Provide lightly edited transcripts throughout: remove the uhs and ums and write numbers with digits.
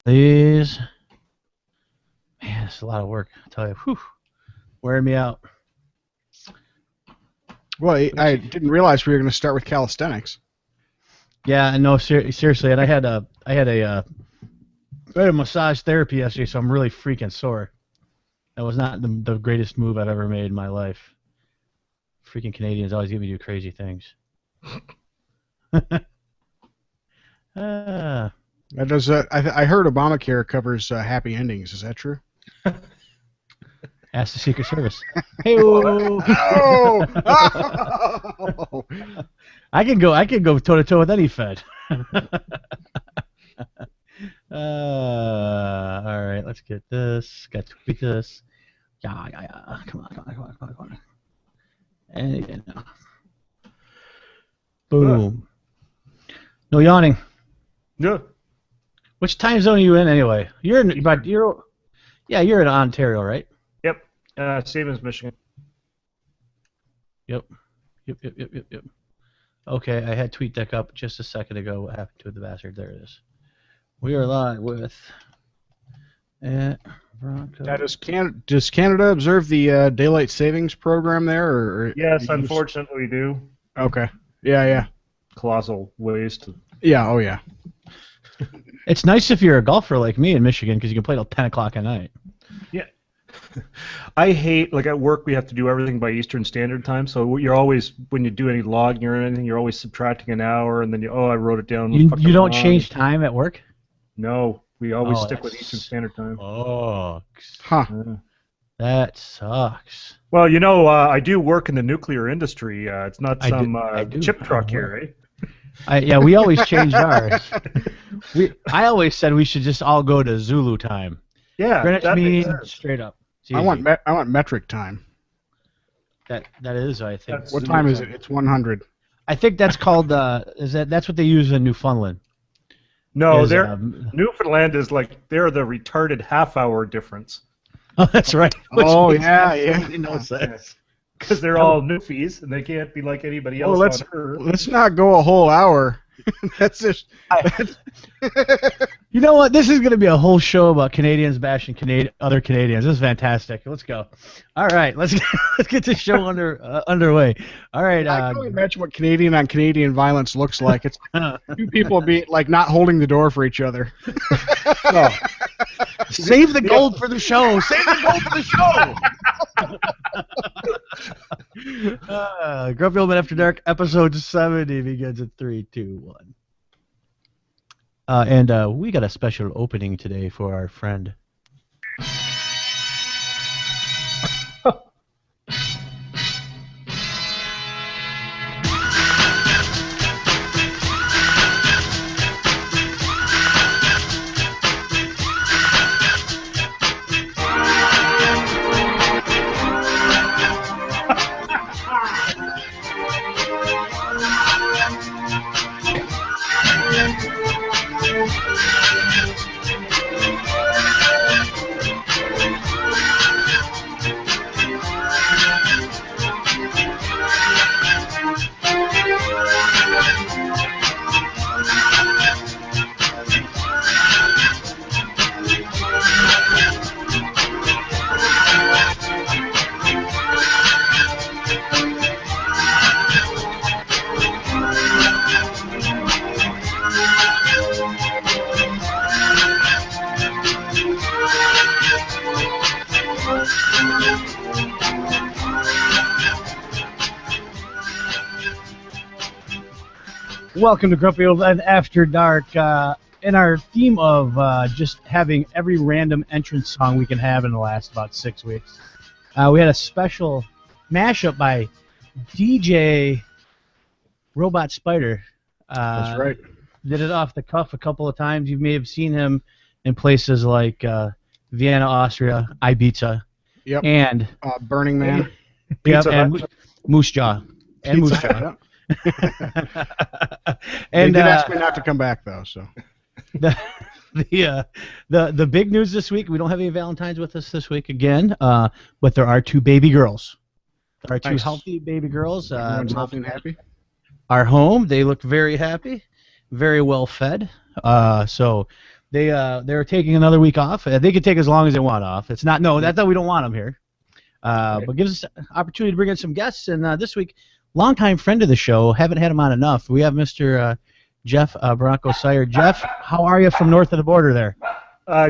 Please. Man, it's a lot of work. I'll tell you. Whew. Wearing me out. Well, I didn't realize we were going to start with calisthenics. Yeah, no, seriously. And I had a massage therapy yesterday, so I'm really freaking sore. That was not the greatest move I've ever made in my life. Freaking Canadians always get me to do crazy things. That does. I heard Obamacare covers happy endings. Is that true? Ask the Secret Service. Hey, I can go toe to toe with any Fed. All right, let's get this. Got to tweet this. Yeah. Come on. And boom. No yawning. Yeah. Which time zone are you in anyway? You're in Ontario, right? Yep. Same as Michigan. Yep. Okay, I had TweetDeck up just a second ago. What happened to the bastard? There it is. We are live with. Now, does Canada observe the daylight savings program there? Or yes, unfortunately we do. Okay. Yeah. Colossal waste. Yeah. Oh yeah. It's nice if you're a golfer like me in Michigan because you can play till 10 o'clock at night. Yeah. I hate, like at work we have to do everything by Eastern Standard Time, so you're always, when you do any logging or anything, you're always subtracting an hour, and then I wrote it down. You don't change time at work? No, we always stick with Eastern Standard Time. Oh. Huh. That sucks. Well, I do work in the nuclear industry. It's not some chip truck here, right? We always changed ours. I always said we should just all go to Zulu time. Yeah, Greenwich that Mean, makes sense. straight up. I want metric time. That is, I think. That's what time is it? It's 100. I think that's called. That's what they use in Newfoundland. No, Newfoundland is they're the retarded half-hour difference. Oh, that's right. Oh yeah. No sense. Because they're all Newfies, and they can't be like anybody else on Earth. Let's not go a whole hour. That's just. You know what? This is going to be a whole show about Canadians bashing other Canadians. This is fantastic. Let's go. All right, let's get this show underway. All right. I can only imagine what Canadian on Canadian violence looks like. It's two people not holding the door for each other. Save the gold for the show. Save the gold for the show. Grumpy Old Men After Dark, episode 70 begins in 3, 2, 1. And we got a special opening today for our friend. Welcome to Grumpy Old Men After Dark. In our theme of just having every random entrance song we can have in the last about 6 weeks, we had a special mashup by DJ Robot Spider. That's right. Did it off the cuff a couple of times. You may have seen him in places like Vienna, Austria, Ibiza, Yep. and Burning Man. Yep, and Moose Jaw. And Moose Jaw. And they did ask me not to come back though, so. The big news this week, we don't have any Valentines with us this week again, but there are 2 baby girls. There are 2 healthy baby girls. Everyone's healthy and happy? Are home. They look very happy, very well fed. So They were taking another week off. They could take as long as they want off. It's not that's not we don't want them here. But gives us an opportunity to bring in some guests. And this week, longtime friend of the show, haven't had him on enough. We have Mr. Jeff Bronco Sire. Jeff, how are you from north of the border there?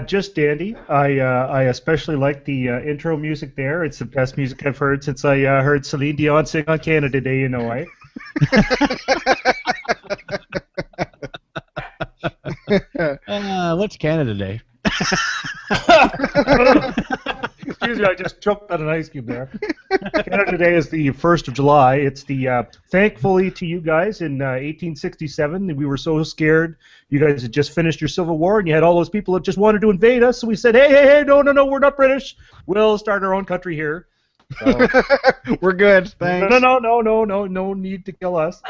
Just dandy. I especially like the intro music there. It's the best music I've heard since I heard Celine Dion sing on Canada Day, you know, What's Canada Day? Excuse me, I just choked on an ice cube there. Canada Day is the 1st of July. It's the, thankfully to you guys, in 1867, we were so scared. You guys had just finished your Civil War, and you had all those people that just wanted to invade us, so we said, hey, no, we're not British. We'll start our own country here. So, we're good, thanks. No need to kill us.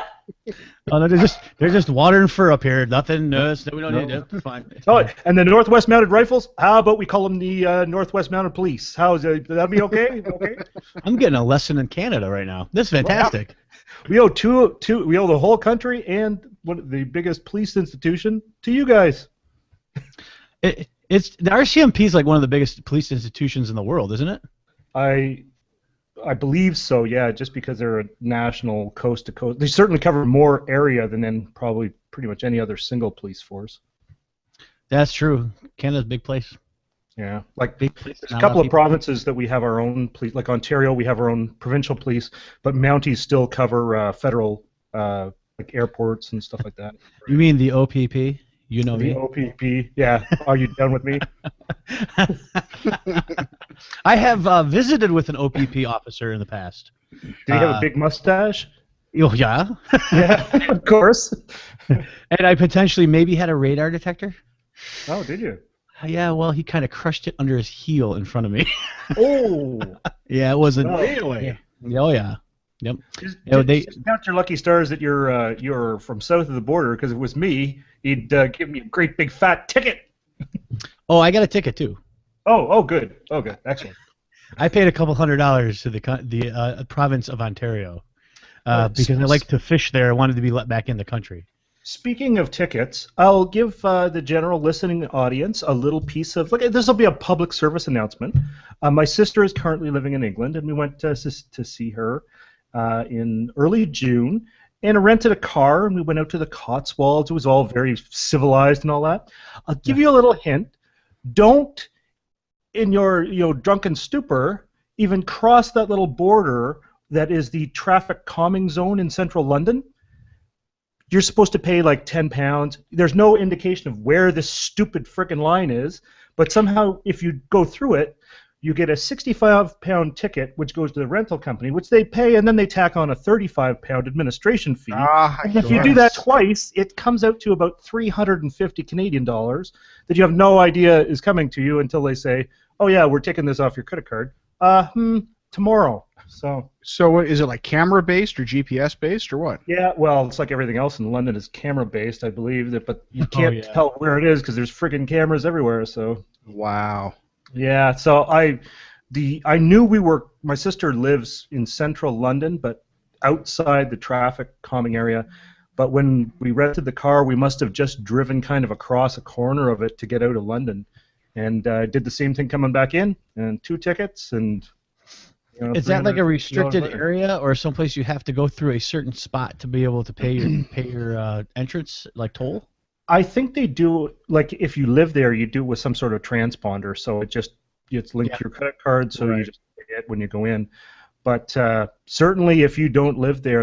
Oh, they're just water and fur up here. Nothing. We don't need it. It's fine. Oh, and the Northwest Mounted Rifles. How about we call them the Northwest Mounted Police? How's that be okay? Okay. I'm getting a lesson in Canada right now. This is fantastic. We owe we owe the whole country and the biggest police institution to you guys. It's the RCMP is like one of the biggest police institutions in the world, isn't it? I believe so, yeah, just because they're a national coast to coast. They certainly cover more area than probably pretty much any other single police force. That's true. Canada's a big place. Yeah, like big place. There's a couple of provinces that we have our own police, like Ontario, we have our own provincial police, but Mounties still cover federal, like airports and stuff like that. You mean the OPP? You know me. The OPP, yeah. Are you done with me? I have visited with an OPP officer in the past. Did he have a big mustache? Oh, yeah. Yeah, of course. And I potentially maybe had a radar detector. Oh, did you? Yeah, well, he kind of crushed it under his heel in front of me. Oh. Yeah, it wasn't. Really? Yeah. Oh, yeah. Yep. Just count your lucky stars that you're from south of the border, because if it was me, he'd give me a great big fat ticket. Oh, I got a ticket too. Oh, good. Oh, good. Excellent. I paid a couple $100 to the province of Ontario because I like to fish there. I wanted to be let back in the country. Speaking of tickets, I'll give the general listening audience a little piece of. Look, this will be a public service announcement. My sister is currently living in England, and we went to see her in early June, and I rented a car, and we went out to the Cotswolds. It was all very civilized and all that. I'll give you a little hint. Don't, in your drunken stupor, even cross that little border that is the traffic calming zone in central London. You're supposed to pay like £10. There's no indication of where this stupid frickin' line is, but somehow if you go through it, you get a £65 ticket, which goes to the rental company, which they pay, and then they tack on a £35 administration fee. And if you do that twice, it comes out to about 350 Canadian dollars that you have no idea is coming to you until they say, "Oh yeah, we're taking this off your credit card." Tomorrow. So what, is it like camera based or GPS based or what? Yeah, well, it's like everything else in London is camera based, I believe, but you can't tell where it is because there's friggin' cameras everywhere. So. Wow. Yeah, so I knew my sister lives in central London, but outside the traffic calming area. But when we rented the car, we must have just driven kind of across a corner of it to get out of London, and did the same thing coming back in, and 2 tickets, and. Is that like a restricted area, or someplace you have to go through a certain spot to be able to pay your entrance, like toll? I think they do, like if you live there, you do it with some sort of transponder, so it's linked to your credit card, so you just pay it when you go in. But certainly, if you don't live there,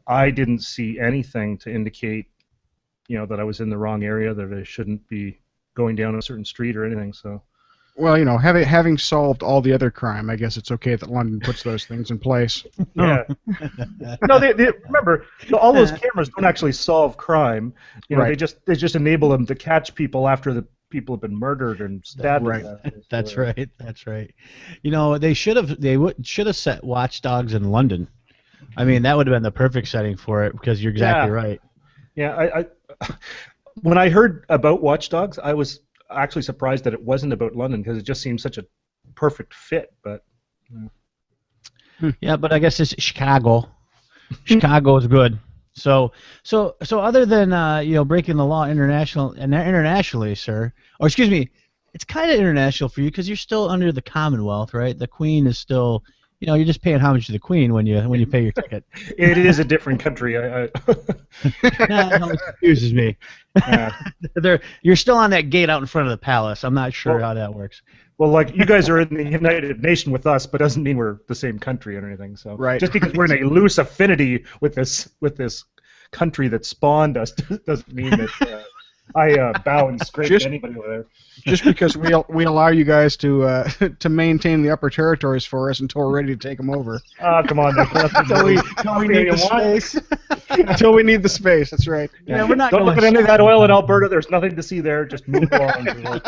I didn't see anything to indicate, that I was in the wrong area, that I shouldn't be going down a certain street or anything. So. Well, having solved all the other crime, I guess it's okay that London puts those things in place. Yeah. No, they remember, all those cameras don't actually solve crime. They just enable them to catch people after the people have been murdered and stabbed. Right. That's right. That's right. They should have set watchdogs in London. I mean, that would have been the perfect setting for it, because you're exactly right. Yeah. When I heard about watchdogs, I was actually surprised that it wasn't about London, because it just seems such a perfect fit. But yeah, but I guess it's Chicago. Chicago is good. So other than breaking the law internationally, sir, or excuse me, it's kind of international for you because you're still under the Commonwealth, right? The Queen is still, you're just paying homage to the Queen when you pay your ticket. It is a different country. No, it confuses me. You're still on that gate out in front of the palace. I'm not sure how that works. Well, like you guys are in the United Nations with us, but doesn't mean we're the same country or anything. So right. Just because we're in a loose affinity with this country that spawned us doesn't mean that I bow and scrape to anybody over there. Just because we allow you guys to maintain the upper territories for us until we're ready to take them over. Come on, until we need the space. Until we need the space. That's right. Yeah, we're not. Don't look at any of that oil in Alberta. There's nothing to see there. Just move along.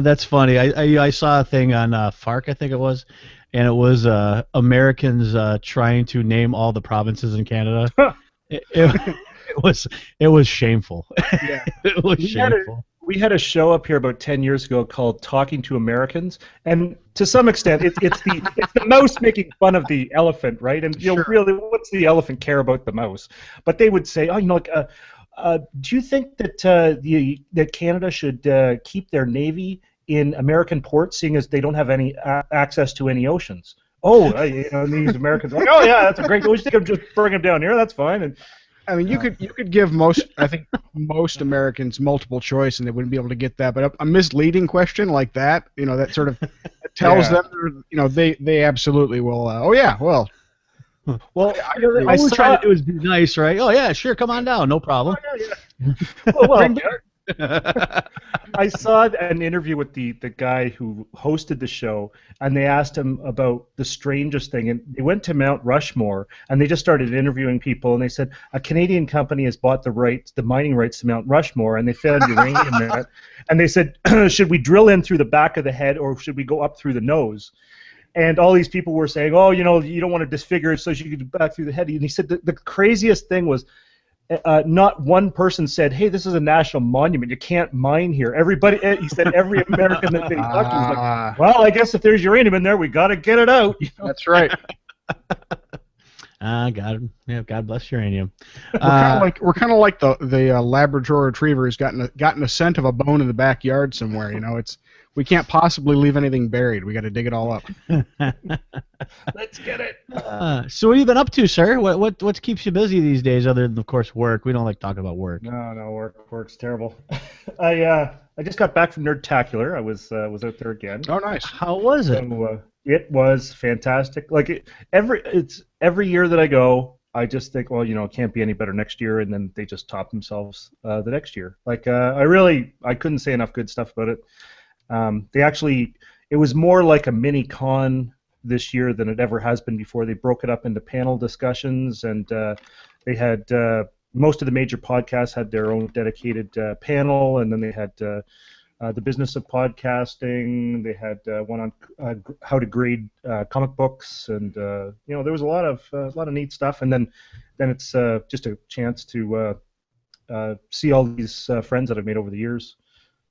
That's funny. I saw a thing on FARC, I think it was, and it was Americans trying to name all the provinces in Canada. It was shameful. Yeah. It was shameful. We had a show up here about 10 years ago called Talking to Americans, and to some extent, it's the mouse making fun of the elephant, right? And Sure. Really, what's the elephant care about the mouse? But they would say, do you think that that Canada should keep their navy in American ports, seeing as they don't have any access to any oceans? And these Americans are like, oh yeah, that's a great. We should just bring them down here. That's fine. And I mean, you could give most Americans multiple choice, and they wouldn't be able to get that. But a misleading question like that, that sort of tells them, they absolutely will. Well, all we're trying to do is be nice, right? Oh yeah, sure, come on down, no problem. I saw an interview with the guy who hosted the show, and they asked him about the strangest thing. And they went to Mount Rushmore, and they just started interviewing people. And they said a Canadian company has bought the mining rights to Mount Rushmore, and they found uranium there. And they said, should we drill in through the back of the head, or should we go up through the nose? And all these people were saying, you don't want to disfigure it, so you could go back through the head. And he said the craziest thing was, not one person said, "Hey, this is a national monument. You can't mine here." Everybody, he said, every American that they talked to was like, "Well, I guess if there's uranium in there, we got to get it out." That's right. God bless uranium. We're kind of like the Labrador Retriever who's gotten a scent of a bone in the backyard somewhere. We can't possibly leave anything buried. We got to dig it all up. Let's get it. So what have you been up to, sir? What keeps you busy these days, other than, of course, work? We don't like talking about work. No, work's terrible. I just got back from Nerdtacular. I was out there again. Oh, nice. How was it? So, it was fantastic. Like every year that I go, I just think, it can't be any better next year, and then they just top themselves the next year. Like I couldn't say enough good stuff about it. It was more like a mini con this year than it ever has been before. They broke it up into panel discussions, and they had most of the major podcasts had their own dedicated panel, and then they had the business of podcasting. They had one on how to grade comic books, and there was a lot of neat stuff. And then it's just a chance to see all these friends that I've made over the years.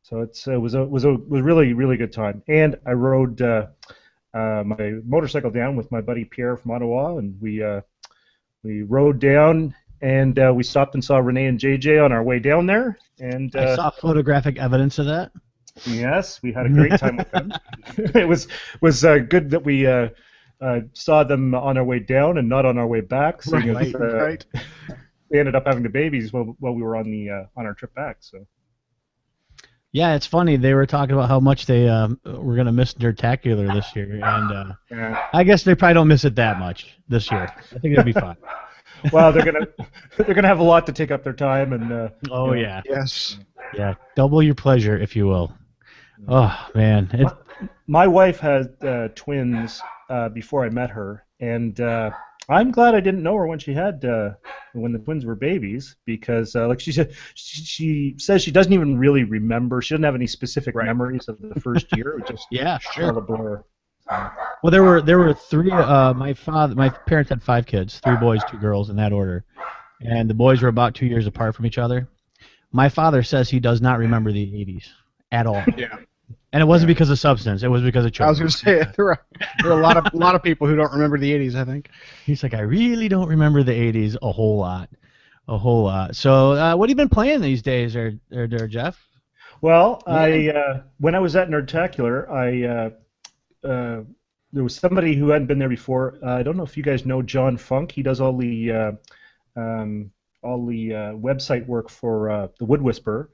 So it was a really, really good time. And I rode my motorcycle down with my buddy Pierre from Ottawa, and we rode down, and we stopped and saw Renee and JJ on our way down there. And I saw photographic evidence of that. Yes, we had a great time with them. It was good that we saw them on our way down and not on our way back. So right. They ended up having the babies while we were on our trip back. So. Yeah, it's funny. They were talking about how much they were going to miss Nerdtacular this year, and I guess they probably don't miss it that much this year. I think it'll be fine. Well, they're gonna have a lot to take up their time, and yeah, yes, yeah, double your pleasure, if you will. Oh man, my wife had twins before I met her, and I'm glad I didn't know her when she had when the twins were babies, because like she said, she says she doesn't even really remember. She doesn't have any specific memories of the first year. It just all a blur. Well, there were three. My parents had 5 kids, 3 boys, 2 girls in that order, and the boys were about 2 years apart from each other. My father says he does not remember the 80s at all. Yeah. And it wasn't because of substance. It was because of choice. I was going to say there are a lot of people who don't remember the '80s. I think. He's like, I really don't remember the '80s a whole lot. So, what have you been playing these days, there, Jeff? Well, when I was at Nerdtacular, there was somebody who hadn't been there before. I don't know if you guys know John Funk. He does all the website work for the Wood Whisperer.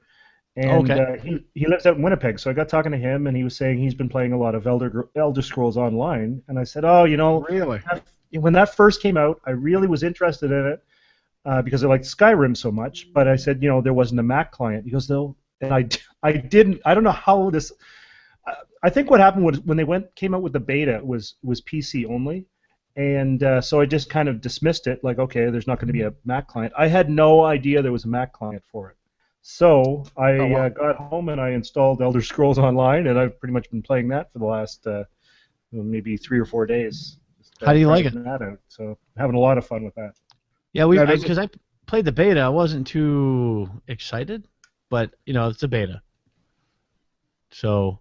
And he lives out in Winnipeg, so I got talking to him, and he was saying he's been playing a lot of Elder Scrolls Online. And I said, oh, really? When that first came out, I really was interested in it because I liked Skyrim so much. But I said, there wasn't a Mac client. He goes, no, and I didn't. I don't know how this. I think what happened was when they came out with the beta, it was PC only. And so I just kind of dismissed it, like, okay, there's not going to be a Mac client. I had no idea there was a Mac client for it. So I got home and I installed Elder Scrolls Online, and I've pretty much been playing that for the last maybe 3 or 4 days. How do you like it? That out. So having a lot of fun with that. Yeah, because I played the beta, I wasn't too excited, but it's a beta. So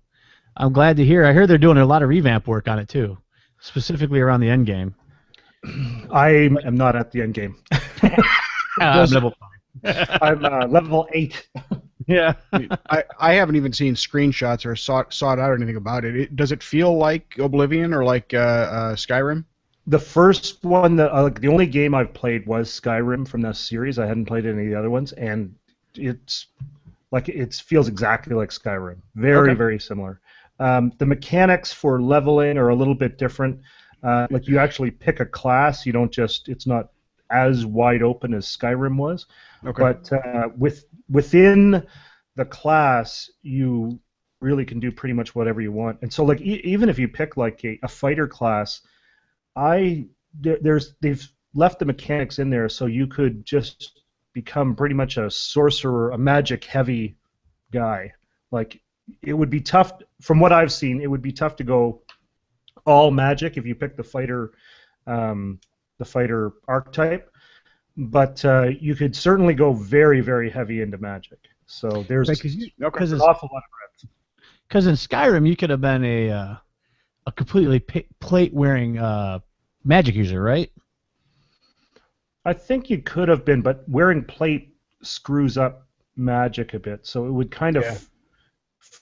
I'm glad to hear. I heard they're doing a lot of revamp work on it too, specifically around the end game. I am not at the end game. I'm level 5. I'm level 8. Yeah. I haven't even seen screenshots or sought out anything about it. Does it feel like Oblivion or like Skyrim? The first one the only game I've played was Skyrim from that series. I hadn't played any of the other ones, and it feels exactly like Skyrim. Very, very similar. The mechanics for leveling are a little bit different. Like you actually pick a class. You don't just. It's not as wide open as Skyrim was. Okay. But within the class, you really can do pretty much whatever you want. And so, like, even if you pick like a fighter class, they've left the mechanics in there, so you could just become pretty much a sorcerer, a magic-heavy guy. Like, it would be tough. From what I've seen, it would be tough to go all magic if you pick the fighter archetype. But you could certainly go very, very heavy into magic. So there's an awful lot of breadth. Because in Skyrim, you could have been a completely plate-wearing magic user, right? I think you could have been, but wearing plate screws up magic a bit. So it would kind of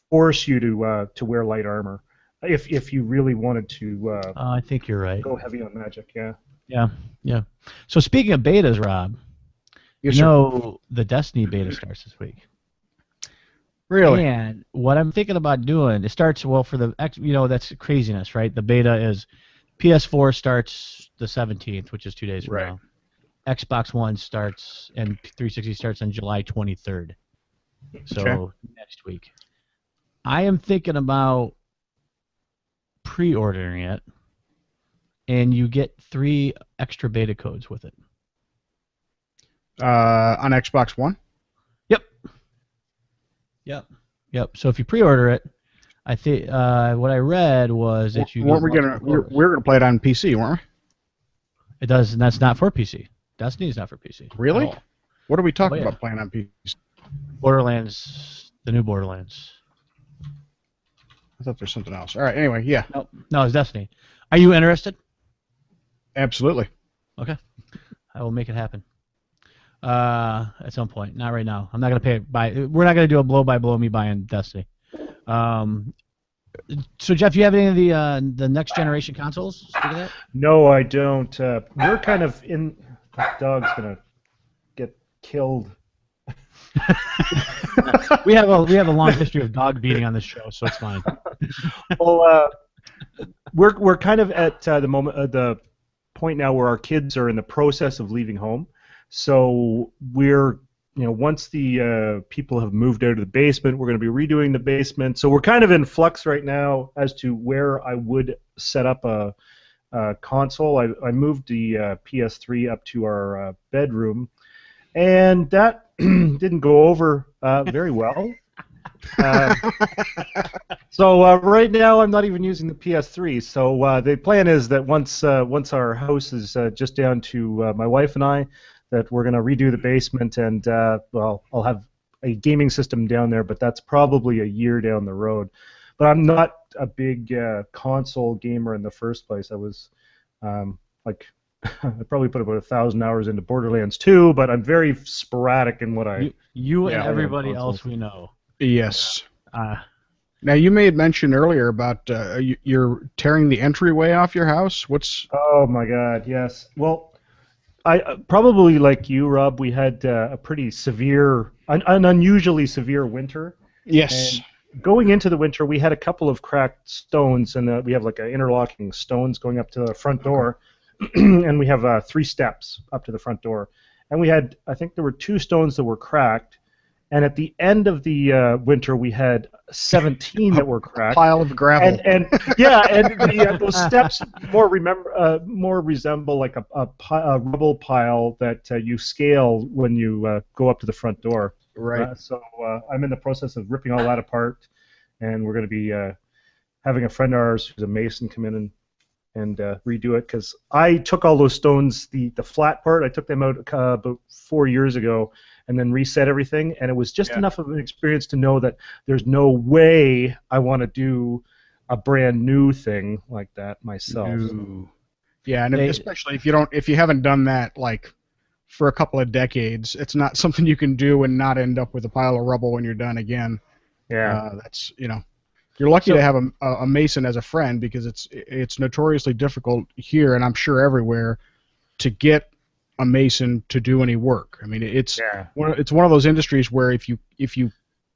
force you to wear light armor if you really wanted to. I think you're right. Go heavy on magic, yeah. Yeah. So speaking of betas, Rob, the Destiny beta starts this week. Really? And what I'm thinking about doing, it starts for the that's craziness, right? The beta is PS4 starts the 17th, which is 2 days from now. Xbox One starts and 360 starts on July 23rd. So next week. I am thinking about pre-ordering it. And you get 3 extra beta codes with it. On Xbox One? Yep. So if you pre-order it, I think what I read was that you. We're gonna play it on PC, weren't we? It does, and that's not for PC. Destiny's not for PC. Really? What are we talking about playing on PC? Borderlands, the new Borderlands. I thought there's something else. All right. Anyway, yeah. No, it's Destiny. Are you interested? Absolutely. Okay. I will make it happen. At some point. Not right now. I'm not gonna we're not gonna do a blow by blow me buying Destiny. So Jeff, you have any of the next generation consoles? Speak of that? No, I don't. We're kind of in. That dog's gonna get killed. we have a long history of dog beating on this show, so it's fine. Well, we're kind of at the point now where our kids are in the process of leaving home. So we're, once the people have moved out of the basement, we're going to be redoing the basement. So we're kind of in flux right now as to where I would set up a console. I moved the PS3 up to our bedroom, and that didn't go over very well. So right now I'm not even using the PS3. So the plan is that once our house is just down to my wife and I, that we're going to redo the basement, and I'll have a gaming system down there, but that's probably a year down the road. but I'm not a big console gamer in the first place. I was like I probably put about 1,000 hours into Borderlands 2, but I'm very sporadic in what I. You and Yeah, everybody else we know. Yes. Uh, Now you made mention earlier about you're tearing the entryway off your house. What's Oh my God, yes. Well, I probably like you, Rob. We had a pretty severe, an unusually severe winter. yes? And going into the winter, we had a couple of cracked stones, and we have like interlocking stones going up to the front door, and we have 3 steps up to the front door. And we had, I think there were 2 stones that were cracked, and at the end of the winter, we had 17 that were cracked. Pile of gravel. And yeah, and those steps more resemble like a rubble pile that you scale when you go up to the front door. Right. So I'm in the process of ripping all that apart, and we're going to be having a friend of ours who's a mason come in and redo it, because I took all those stones, the flat part, I took them out about 4 years ago, and then reset everything, and it was just enough of an experience to know that there's no way I want to do a brand new thing like that myself. Ooh. Yeah, and especially if you haven't done that like for a couple of decades, it's not something you can do and not end up with a pile of rubble when you're done again. Yeah. That's you're lucky to have a mason as a friend, because it's notoriously difficult here, and I'm sure everywhere, to get a mason to do any work. I mean, it's one of those industries where if you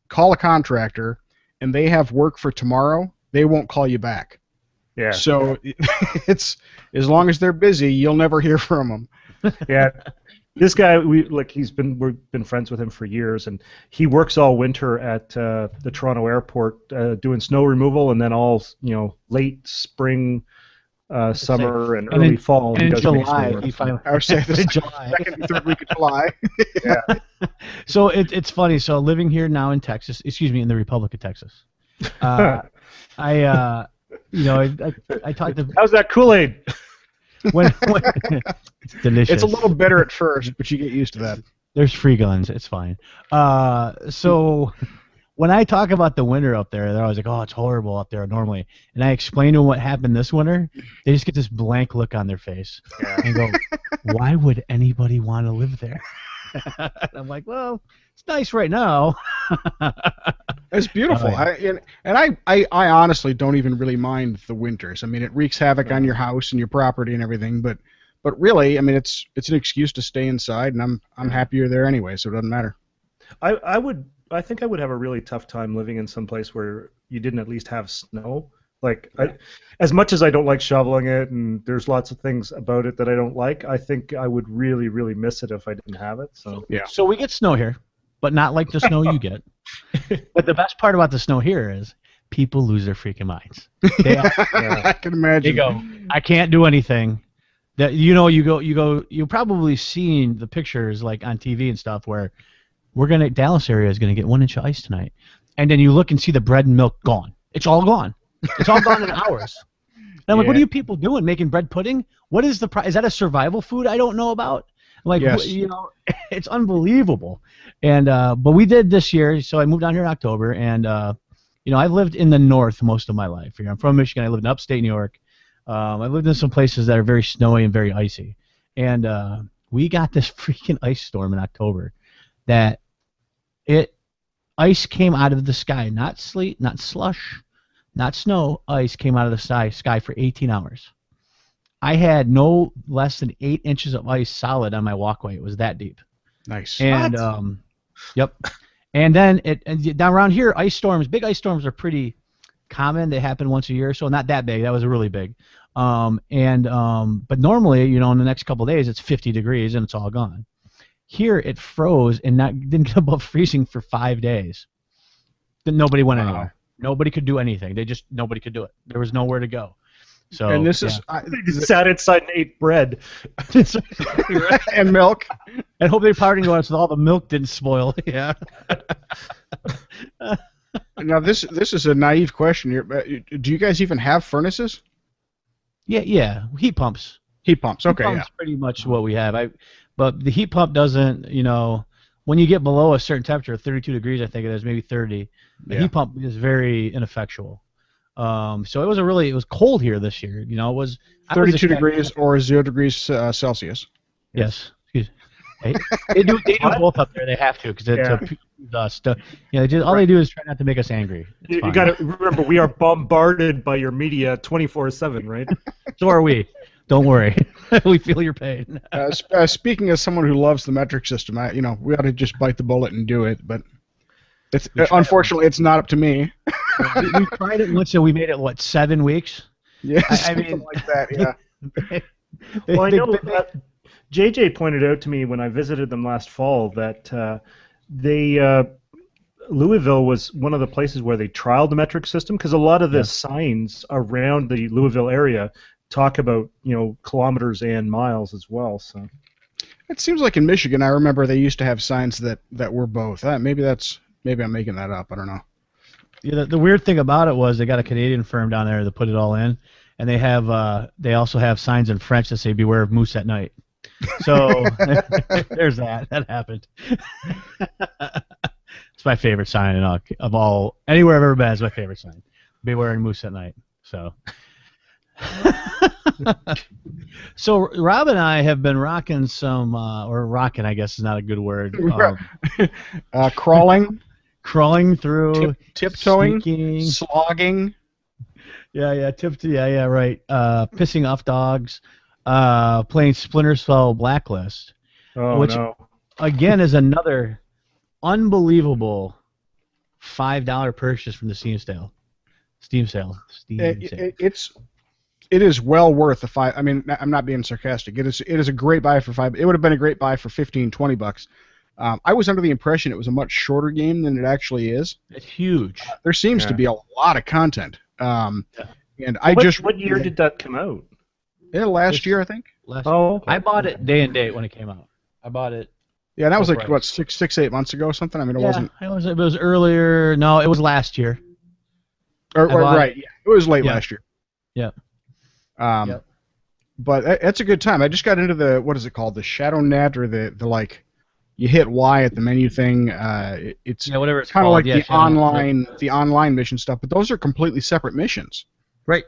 call a contractor and they have work for tomorrow, they won't call you back. Yeah. So it's as long as they're busy, you'll never hear from them. Yeah. This guy, we've been friends with him for years, and he works all winter at the Toronto airport doing snow removal, and then all late spring, summer, and early fall. And in does July, masonry work. I would say the in July. second and third week of July. Yeah. So it's funny. So living here now in Texas, in the Republic of Texas, I talked to How's that Kool-Aid? when it's delicious. It's a little bitter at first, but you get used to that. There's free guns. It's fine. So when I talk about the winter up there, they're always like, "Oh, it's horrible up there normally." And I explain to them what happened this winter. They just get this blank look on their face and go, "Why would anybody want to live there?" And I'm like, "Well, it's nice right now." It's beautiful. Oh, yeah. I honestly don't even really mind the winters. I mean, it wreaks havoc on your house and your property and everything, but really, I mean, it's an excuse to stay inside, and I'm happier there anyway, so it doesn't matter. I think I would have a really tough time living in some place where you didn't at least have snow. Like, as much as I don't like shoveling it, and there's lots of things about it that I don't like, I think I would really, really miss it if I didn't have it. So Yeah. So we get snow here, but not like the snow you get. But the best part about the snow here is people lose their freaking minds. I can imagine. They go, "I can't do anything." That you've probably seen the pictures like on TV and stuff where Dallas area is gonna get 1 inch of ice tonight, and then you look and see the bread and milk gone. It's all gone. It's all gone in hours. And I'm like, "What are you people doing? Making bread pudding? What is is that a survival food I don't know about?" Like, Yes. It's unbelievable. And but we did this year. So I moved down here in October, and I've lived in the north most of my life. I'm from Michigan. I lived in upstate New York. I lived in some places that are very snowy and very icy. And we got this freaking ice storm in October that ice came out of the sky, not sleet, not slush, not snow. Ice came out of the sky for 18 hours. I had no less than 8 inches of ice solid on my walkway. It was that deep. Nice. And yep. And then down around here, big ice storms are pretty common. They happen once a year, so not that big. That was really big. But normally, in the next couple of days, it's 50 degrees and it's all gone. Here, it froze and didn't get above freezing for 5 days. Then nobody went anywhere. Nobody could do anything. Nobody could do it. There was nowhere to go. So, and this is they just sat inside and ate bread and milk. And hope they partying on so all the milk didn't spoil. Yeah. Now this is a naive question here. Do you guys even have furnaces? Yeah. Heat pumps. Heat pumps. Okay. Heat pumps pretty much what we have. But the heat pump doesn't. When you get below a certain temperature, 32 degrees, I think it is, maybe 30. The heat pump is very ineffectual. So it was cold here this year. You know, it was 32 degrees or 0 degrees Celsius. Yes. Excuse. They do both up there. They have to because it's dust. All they do is try not to make us angry. You got to remember, we are bombarded by your media 24/7, right? So are we. Don't worry. We feel your pain. Speaking as someone who loves the metric system, we ought to just bite the bullet and do it. But unfortunately, it's not up to me. We tried it once, and we made it 7 weeks. Yeah, I mean, something like that. Yeah. Well, I know that JJ pointed out to me when I visited them last fall that Louisville was one of the places where they trialed the metric system, because a lot of the signs around the Louisville area talk about kilometers and miles as well. So it seems like in Michigan, I remember they used to have signs that were both. Maybe I'm making that up. I don't know. Yeah, the weird thing about it was they got a Canadian firm down there to put it all in, and they also have signs in French that say "Beware of moose at night." So there's that. That happened. It's my favorite sign of all anywhere I've ever been. It's my favorite sign. Beware of moose at night. So. So Rob and I have been rocking some, or rocking, I guess is not a good word. Crawling through, tiptoeing, sneaking, slogging. Yeah, right. Pissing off dogs, playing Splinter Cell Blacklist, which again is another unbelievable $5 purchase from the Steam sale. It is well worth the $5. I mean, I'm not being sarcastic. It is a great buy for $5. It would have been a great buy for $15-20. I was under the impression it was a much shorter game than it actually is. It's huge. There seems to be a lot of content. And what year did that come out? Yeah, last year I think. I bought it day and date when it came out. I bought it. Yeah, that was like what 6-8 months ago or something. I mean, it wasn't. It was earlier. No, it was last year. Right. Yeah, it was late last year. Yeah. But that's a good time. I just got into the, what is it called, the ShadowNet, or the like, you hit Y at the menu thing. It's whatever it's kind of called. like the online mission stuff, but those are completely separate missions. Right.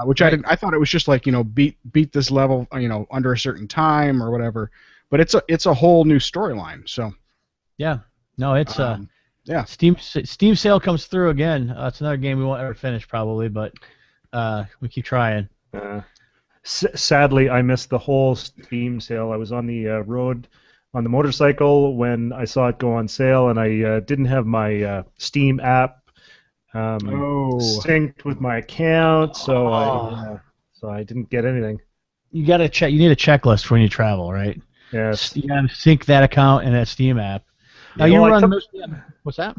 Which I thought it was just like beat this level under a certain time or whatever, but it's a whole new storyline. So. Yeah. No, it's Steam sale comes through again. It's another game we won't ever finish probably, but. We keep trying. Sadly, I missed the whole Steam sale. I was on the road on the motorcycle when I saw it go on sale, and I didn't have my Steam app synced with my account, so I didn't get anything. You gotta check. You need a checklist for when you travel, right? Yes. You gotta sync that account and that Steam app. Now what's that?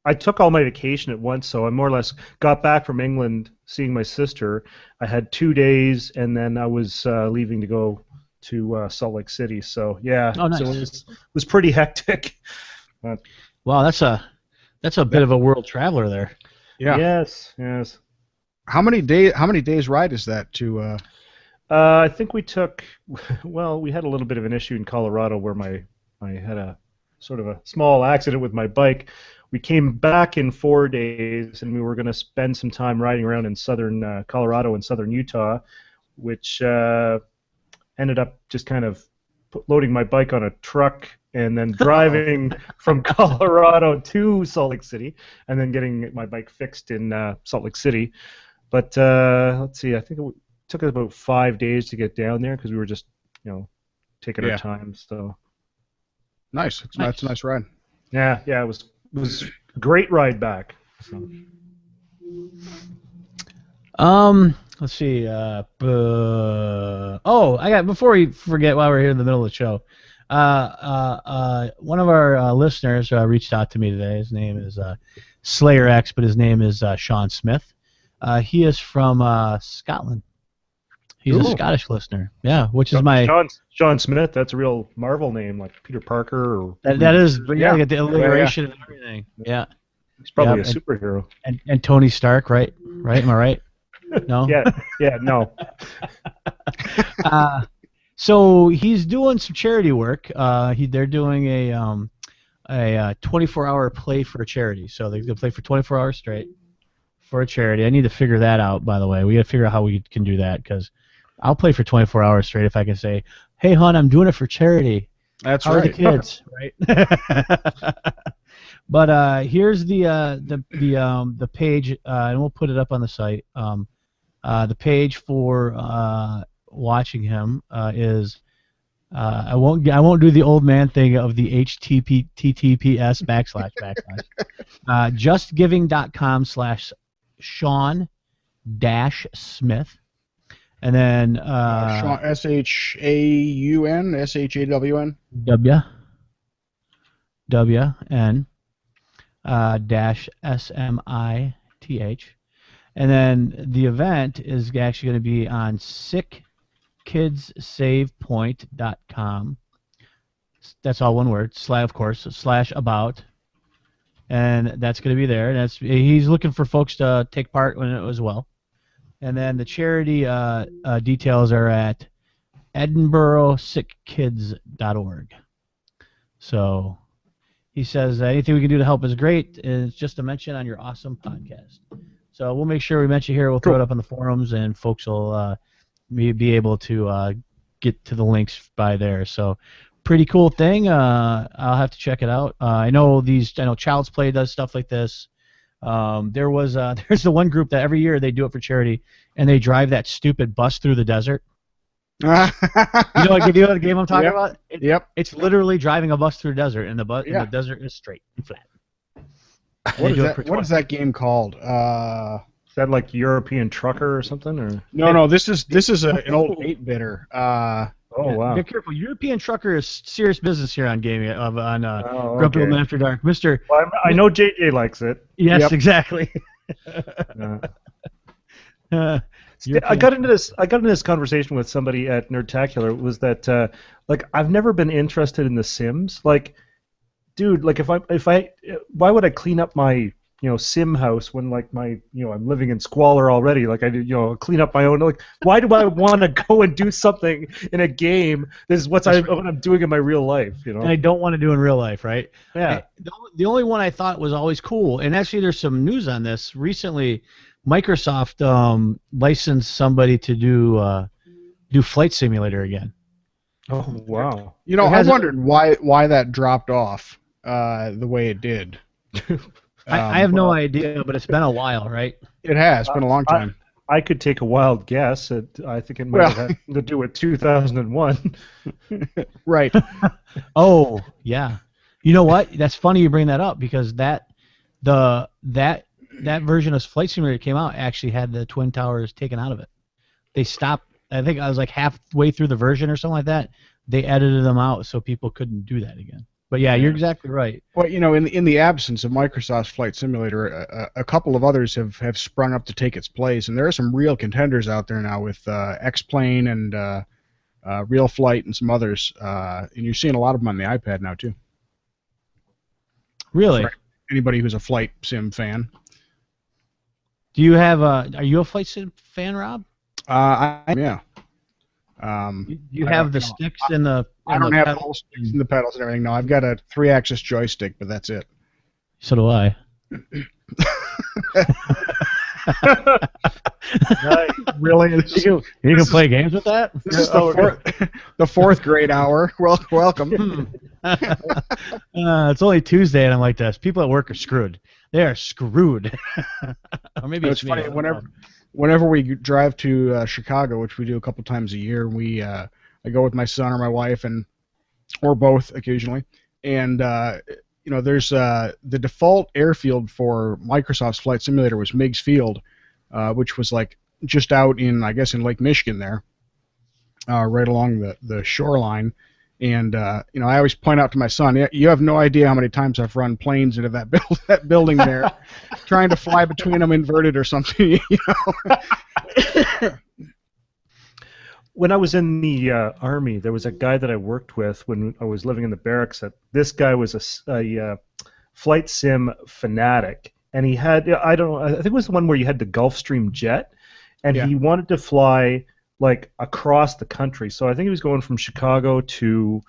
I took all my vacation at once, so I more or less got back from England seeing my sister. I had 2 days, and then I was leaving to go to Salt Lake City. So yeah, nice. So it was pretty hectic. Wow, that's a bit of a world traveler there. Yeah. Yes. How many days ride is that to? I think we took. Well, we had a little bit of an issue in Colorado where I had a sort of a small accident with my bike. We came back in 4 days, and we were going to spend some time riding around in southern Colorado and southern Utah, which ended up just kind of loading my bike on a truck and then driving from Colorado to Salt Lake City, and then getting my bike fixed in Salt Lake City. But let's see, I think it took us about 5 days to get down there because we were just, taking our time. So nice. It's a nice ride. Yeah, it was a great ride back. So. Let's see. I got, before we forget, while we're here in the middle of the show, one of our listeners reached out to me today. His name is Slayer X, but his name is Sean Smith. He is from Scotland. He's a Scottish listener. Yeah, which is my Sean Smith. That's a real Marvel name, like Peter Parker. Or that is. Yeah, get the alliteration and everything. Yeah. He's probably a superhero. And Tony Stark, right? Right? Am I right? No. Yeah. No. So he's doing some charity work. They're doing a 24-hour play for a charity. So they play for 24 hours straight for a charity. I need to figure that out, by the way. We got to figure out how we can do that, because I'll play for 24 hours straight if I can say, hey, hon, I'm doing it for charity. That's How are the right. kids, right? But here's the page, and we'll put it up on the site. The page for watching him is I won't do the old man thing of the https / justgiving.com/Shawn-Smith, and then Shawn, SHAUN, SHAWN. WN dash SMITH, and then the event is actually going to be on SickKidsSavePoint.com. That's all one word. Of course, /about, and that's going to be there. He's looking for folks to take part in it as well. And then the charity details are at EdinburghSickKids.org. So he says anything we can do to help is great. It's just a mention on your awesome podcast. So we'll make sure we mention here. We'll throw it up on the forums, and folks will be able to get to the links by there. So pretty cool thing. I'll have to check it out. I know Child's Play does stuff like this. There's the one group that every year they do it for charity, and they drive that stupid bus through the desert. You know what game I'm talking about? Yep. It's literally driving a bus through the desert, and the desert is straight and flat. What is that game called? Is that like European Trucker or something? Or No. This is an old 8-bitter. Oh wow! Be careful. European Trucker is serious business here on gaming on Grumpy Old Man After Dark, Mister. Well, I know JJ likes it. Yes, Yep. exactly. I got into this conversation with somebody at Nerdtacular. Was that I've never been interested in The Sims. Like, dude, like if I why would I clean up my sim house when I'm living in squalor already? Like I do, clean up my own. Like, why do I want to go and do something in a game? This is what I'm doing in my real life. And I don't want to do in real life, right? Yeah. The only one I thought was always cool, and actually there's some news on this recently. Microsoft licensed somebody to do Flight Simulator again. Oh wow! I wondered why that dropped off the way it did. I have no idea, but it's been a while, right? It has been a long time. I could take a wild guess. I think it might have had to do with 2001. Right. Oh yeah. You know what? That's funny you bring that up, because that version of Flight Simulator came out actually had the Twin Towers taken out of it. They stopped. I think I was like halfway through the version or something like that. They edited them out so people couldn't do that again. But yeah, you're exactly right. Well, in the absence of Microsoft's Flight Simulator, a couple of others have sprung up to take its place, and there are some real contenders out there now with X-Plane and Real Flight and some others, and you're seeing a lot of them on the iPad now too. Really? For anybody who's a flight sim fan. Do you have are you a flight sim fan, Rob? Yeah. You have the sticks and the. I don't have the whole sticks and the pedals and everything. No, I've got a 3-axis joystick, but that's it. So do I. Really? You can play games with that? This is the fourth grade hour. Well, welcome. It's only Tuesday, and I'm like this. People at work are screwed. They are screwed. Or maybe it's me. Funny. Whenever we drive to Chicago, which we do a couple times a year, I go with my son or my wife, or both occasionally, and there's the default airfield for Microsoft's Flight Simulator was Meigs Field, which was like just out in Lake Michigan there, right along the shoreline. And I always point out to my son, you have no idea how many times I've run planes into that building there, trying to fly between them inverted or something. When I was in the Army, there was a guy that I worked with when I was living in the barracks. This guy was a flight sim fanatic, and he had, I think it was the one where you had the Gulfstream jet, and he wanted to fly like across the country. So I think he was going from Chicago to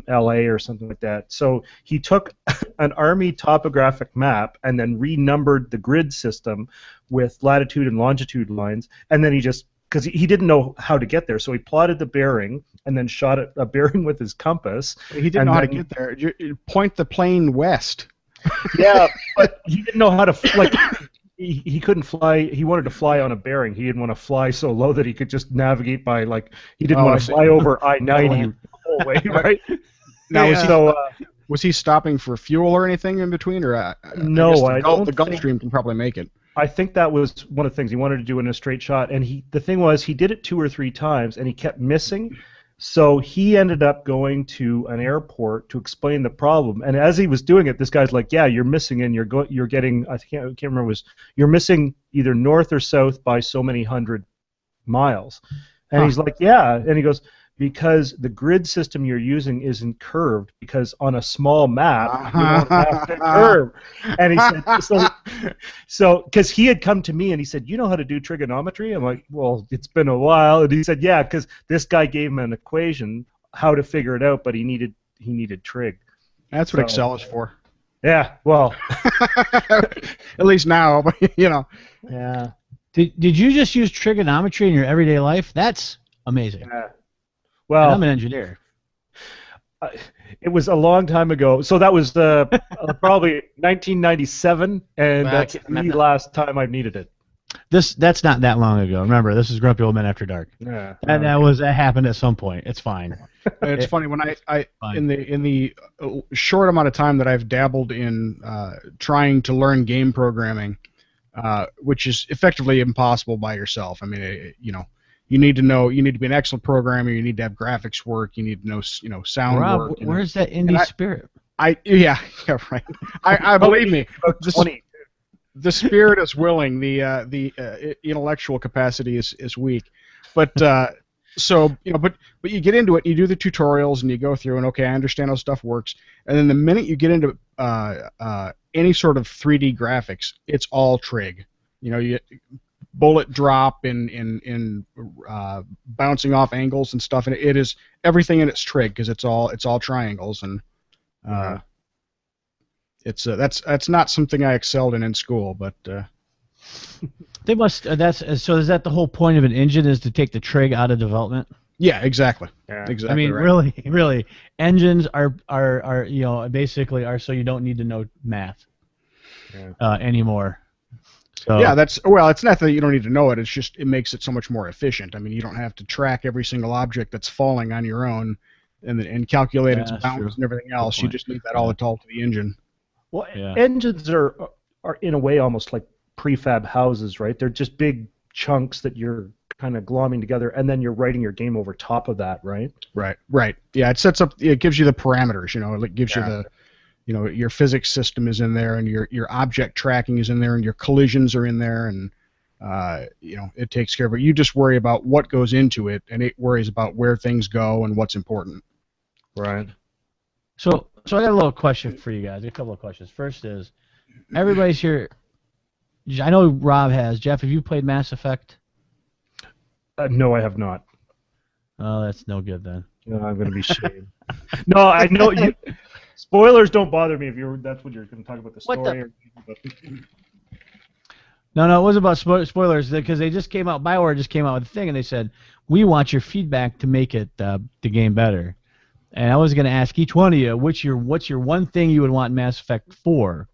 L.A. or something like that. So he took an Army topographic map and then renumbered the grid system with latitude and longitude lines, and then he just, because he didn't know how to get there, so he plotted the bearing and then shot a bearing with his compass. He didn't know how to get there. You point the plane west. Yeah, but he didn't know how to, like, he couldn't fly. He wanted to fly on a bearing. He didn't want to fly so low that he could just navigate by, like, he didn't want to fly over I-90 the whole way, right? Now, was he stopping for fuel or anything in between? Or no, I don't. The Gulfstream can probably make it. I think that was one of the things he wanted to do in a straight shot, and the thing was, he did it 2 or 3 times, and he kept missing. So he ended up going to an airport to explain the problem. And as he was doing it, this guy's like, "Yeah, you're missing, and you're getting, I can't remember, you're missing either north or south by so many hundred miles." And he's like, "Yeah," and he goes, "Because the grid system you're using isn't curved, because on a small map you don't have to curve." And he said, so because he had come to me and he said, "You know how to do trigonometry?" I'm like, "Well, it's been a while." And he said, "Yeah, because this guy gave him an equation how to figure it out, but he needed trig." That's what Excel is for. Yeah, well, at least now, but you know. Yeah. Did you just use trigonometry in your everyday life? That's amazing. Yeah. Well, and I'm an engineer. It was a long time ago, so that was probably 1997, and that's the last time I've needed it. That's not that long ago. Remember, this is Grumpy Old Men After Dark. Yeah, and that happened at some point. It's fine. It's funny when I in the short amount of time that I've dabbled in trying to learn game programming, which is effectively impossible by yourself. I mean, you know. You need to be an excellent programmer. You need to have graphics work. You need to know sound Rob, work. Where's that indie spirit? Yeah, right. I believe me. The spirit is willing. The intellectual capacity is weak. But so but you get into it. You do the tutorials and you go through and okay, I understand how stuff works. And then the minute you get into any sort of 3D graphics, it's all trig. You bullet drop in bouncing off angles and stuff, and it is everything in its trig because it's all triangles, and that's not something I excelled in school, but they must. So is that the whole point of an engine, is to take the trig out of development? Yeah, exactly. Yeah. Exactly. I mean, right. really, engines are basically are so you don't need to know math anymore. So, yeah, it's not that you don't need to know it. It's just it makes it so much more efficient. I mean, you don't have to track every single object that's falling on your own and calculate its bounds and everything else. You just leave that all to the engine. Well, engines are in a way almost like prefab houses, right? They're just big chunks that you're kind of glomming together, and then you're writing your game over top of that, right? Right. Yeah, it gives you the parameters. It gives you the. Your physics system is in there, and your object tracking is in there, and your collisions are in there, and it takes care of it. You just worry about what goes into it, and it worries about where things go and what's important. Right. So I got a little question for you guys. A couple of questions. First is, everybody's here. I know Rob has. Jeff, have you played Mass Effect? No, I have not. Oh, that's no good then. No, I'm going to be shamed. No, I know you. Spoilers don't bother me if that's what you're going to talk about, the story. No, it wasn't about spoilers, because they just came out. BioWare just came out with a thing, and they said, "We want your feedback to make it the game better." And I was going to ask each one of you, what's your one thing you would want Mass Effect 4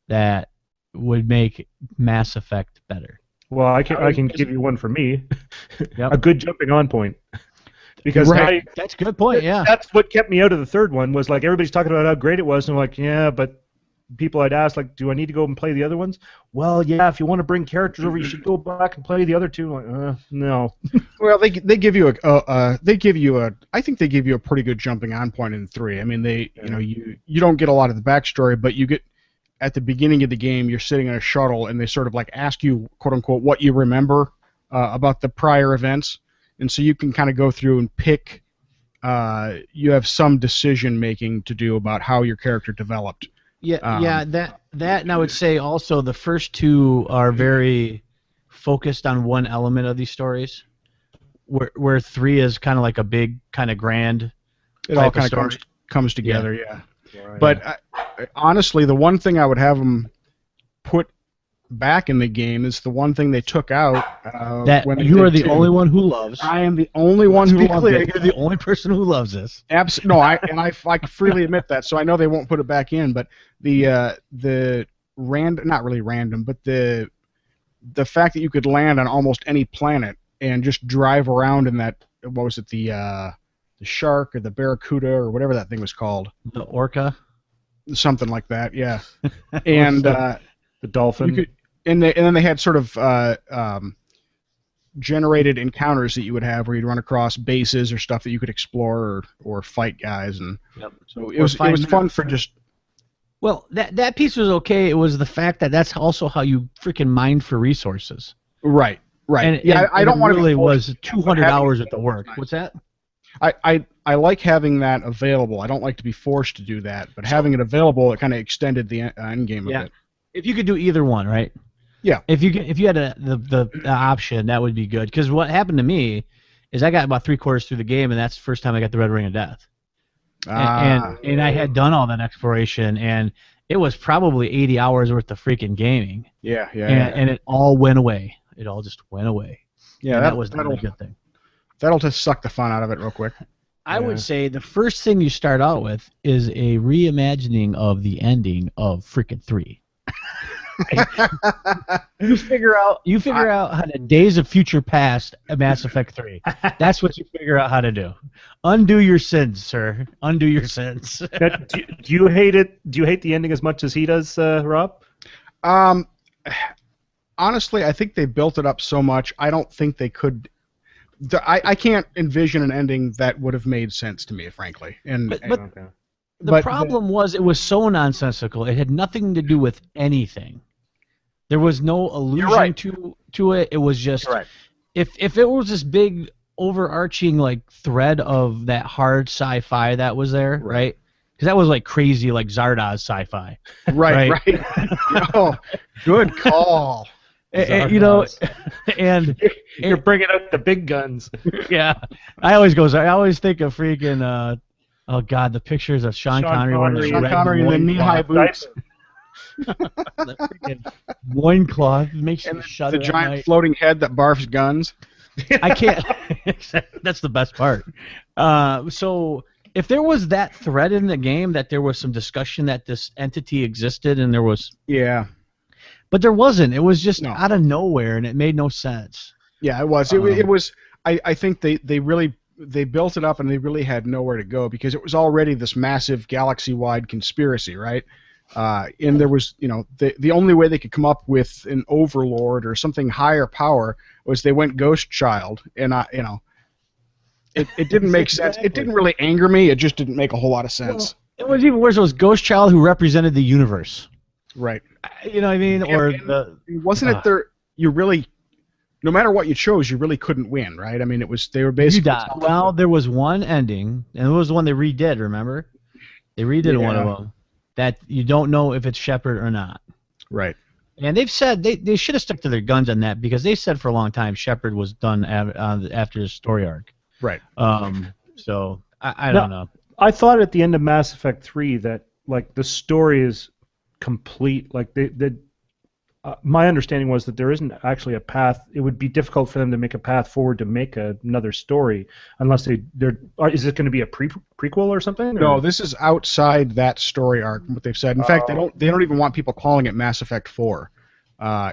that would make Mass Effect better? Well, I can give you one for me. Yep. A good jumping on point. Because that's a good point. Yeah, that's what kept me out of the third one. Was like everybody's talking about how great it was, and I'm like, yeah, but people I'd ask, like, do I need to go and play the other ones? Well, yeah, if you want to bring characters over, you should go back and play the other two. Like, no. Well, they give you I think they give you a pretty good jumping on point in 3. I mean, you don't get a lot of the backstory, but you get at the beginning of the game, you're sitting in a shuttle, and they sort of like ask you, quote unquote, what you remember about the prior events. And so you can kind of go through and pick. You have some decision making to do about how your character developed. Yeah, that, and I would say also the first two are very focused on one element of these stories, where 3 is kind of like a big kind of grand it all type of kind of story. comes together. Yeah. Right. But honestly, the one thing I would have them put back in the game is the one thing they took out. That when they you did are the two. only one who loves. I am the only one Let's who be loved clear, it. you're the only person who loves this. No, I freely admit that, so I know they won't put it back in. But the not really random, but the fact that you could land on almost any planet and just drive around in that, what was it, the shark or the barracuda or whatever that thing was called, The orca. something like that, yeah. And the dolphin. you could, and then they had sort of generated encounters that you would have where you'd run across bases or stuff that you could explore or fight guys, and Yep. so it was fun for just. Well, that piece was okay. It was the fact that that's also how you freaking mine for resources. Right. And, I don't want to. Really was 200 hours at the work. What's that? I like having that available. I don't like to be forced to do that, but having it available, it kind of extended the end game a bit. If you could do either one, right? Yeah. If you had the option, that would be good. Because what happened to me is I got about 3/4 through the game, and that's the first time I got the Red Ring of Death. And I had done all that exploration, and it was probably 80 hours worth of freaking gaming. Yeah. And it all went away. It all just went away. Yeah, and that was not a good thing. That'll just suck the fun out of it real quick. I would say the first thing you start out with is a reimagining of the ending of freaking 3. You figure out how to Days of Future Past at Mass Effect 3. That's what you figure out how to do. Undo your sins, sir. Undo your sins. Now, do you hate it? Do you hate the ending as much as he does, Rob? Honestly, I think they built it up so much. I don't think they could. I can't envision an ending that would have made sense to me, frankly. The problem was it was so nonsensical. It had nothing to do with anything. There was no allusion to it. It was just if it was this big overarching like thread of that hard sci-fi that was there, right? Because that was like crazy, like Zardoz sci-fi. Right. Oh, good call. You know, and you're bringing out the big guns. Yeah, I always think of freaking. Oh God, the pictures of Sean Connery in the knee-high boots. The freaking loincloth makes you shudder. The giant floating head that barfs guns. I can't. That's the best part. So if there was that thread in the game, that there was some discussion that this entity existed, and there was. Yeah. But there wasn't. It was just out of nowhere, and it made no sense. Yeah, it was. It was. I think they built it up, and they really had nowhere to go because it was already this massive galaxy-wide conspiracy, right? And there was, the only way they could come up with an overlord or something higher power was they went Ghost Child, and it didn't make sense. It didn't really anger me. It just didn't make a whole lot of sense. Well, it was even worse. It was Ghost Child who represented the universe. Right. You know what I mean? Wasn't it there? You really, no matter what you chose, you really couldn't win, right? I mean, they were basically. Well, there was one ending, and it was the one they redid. Remember? They redid one of them that you don't know if it's Shepard or not. Right. And they've said they should have stuck to their guns on that because they said for a long time Shepard was done after his story arc. Right. So I don't know. I thought at the end of Mass Effect 3 that like the story is complete. Like my understanding was that there isn't actually a path. It would be difficult for them to make a path forward to make another story unless they're. Is it going to be a prequel or something? No, this is outside that story arc. What they've said. In fact, they don't even want people calling it Mass Effect 4.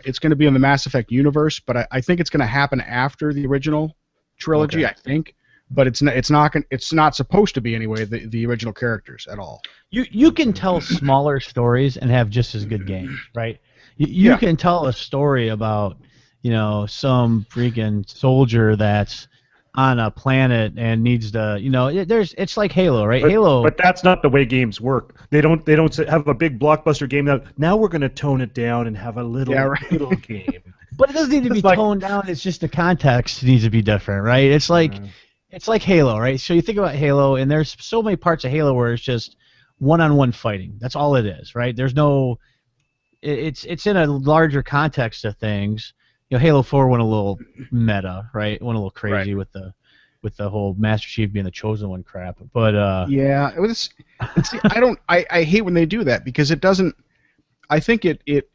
It's going to be in the Mass Effect universe, but I think it's going to happen after the original trilogy. Okay. I think. But it's not supposed to be anyway the original characters at all. You can tell smaller stories and have just as good games, right? You can tell a story about some freaking soldier that's on a planet and needs to it's like Halo, right? Halo. But that's not the way games work. They don't have a big blockbuster game now we're going to tone it down and have a little game. But it doesn't need to be toned down. It's just the context needs to be different, right? It's like. It's like Halo, right? So you think about Halo, and there's so many parts of Halo where it's just one-on-one fighting. That's all it is, right? There's no. It's in a larger context of things. Halo 4 went a little meta, right? Went a little crazy with the with the whole Master Chief being the chosen one crap. But Yeah, it was. See, I hate when they do that because it doesn't. I think it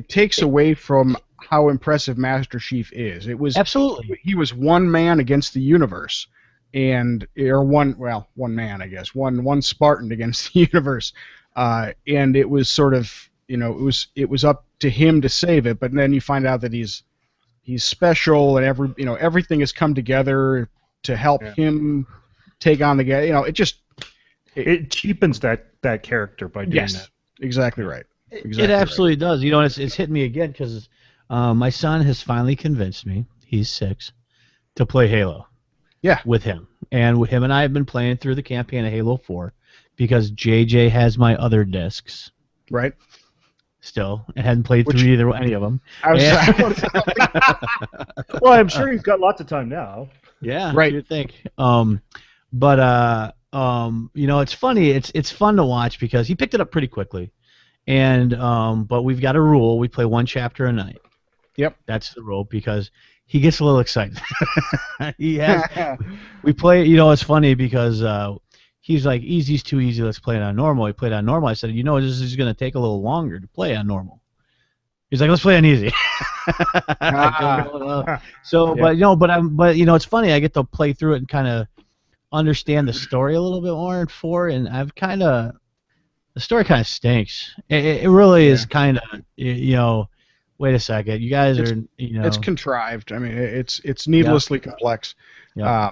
takes away from how impressive Master Chief is. It was absolutely. He was one man against the universe, or one man, I guess, one Spartan against the universe, and it was sort of, it was up to him to save it. But then you find out that he's special, and everything has come together to help him take on the guy. It cheapens that character by doing that. Exactly right. Exactly it absolutely does. And it's hitting me again because my son has finally convinced me, he's 6, to play Halo. Yeah. With him. And with him and I have been playing through the campaign of Halo 4 because JJ has my other discs. Right. Still. And hadn't played through any of them. Well, I'm sure he's got lots of time now. Yeah. Right. You'd think. It's funny. It's fun to watch because he picked it up pretty quickly. And but we've got a rule. We play 1 chapter a night. Yep. That's the rule because he gets a little excited. We play, it's funny because he's like, easy's too easy, let's play it on normal. He played on normal. I said, this is going to take a little longer to play on normal. He's like, let's play on easy. So, yeah. but it's funny. I get to play through it and kind of understand the story a little bit more in 4, and the story kind of stinks. It really is kind of, wait a second, you guys are, It's contrived. I mean, it's needlessly complex. Yeah.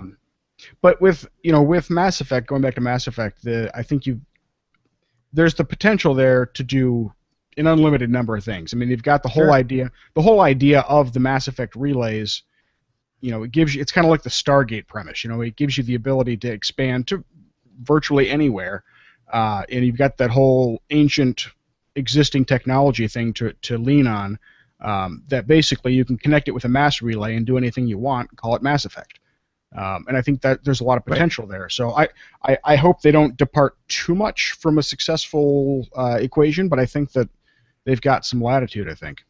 But with Mass Effect, going back to Mass Effect, I think there's the potential there to do an unlimited number of things. I mean, you've got the whole idea of the Mass Effect relays. It's kind of like the Stargate premise. It gives you the ability to expand to virtually anywhere. And you've got that whole ancient existing technology thing to lean on, that basically you can connect it with a mass relay and do anything you want, call it Mass Effect. And I think that there's a lot of potential there. So I hope they don't depart too much from a successful equation, but I think that they've got some latitude, I think.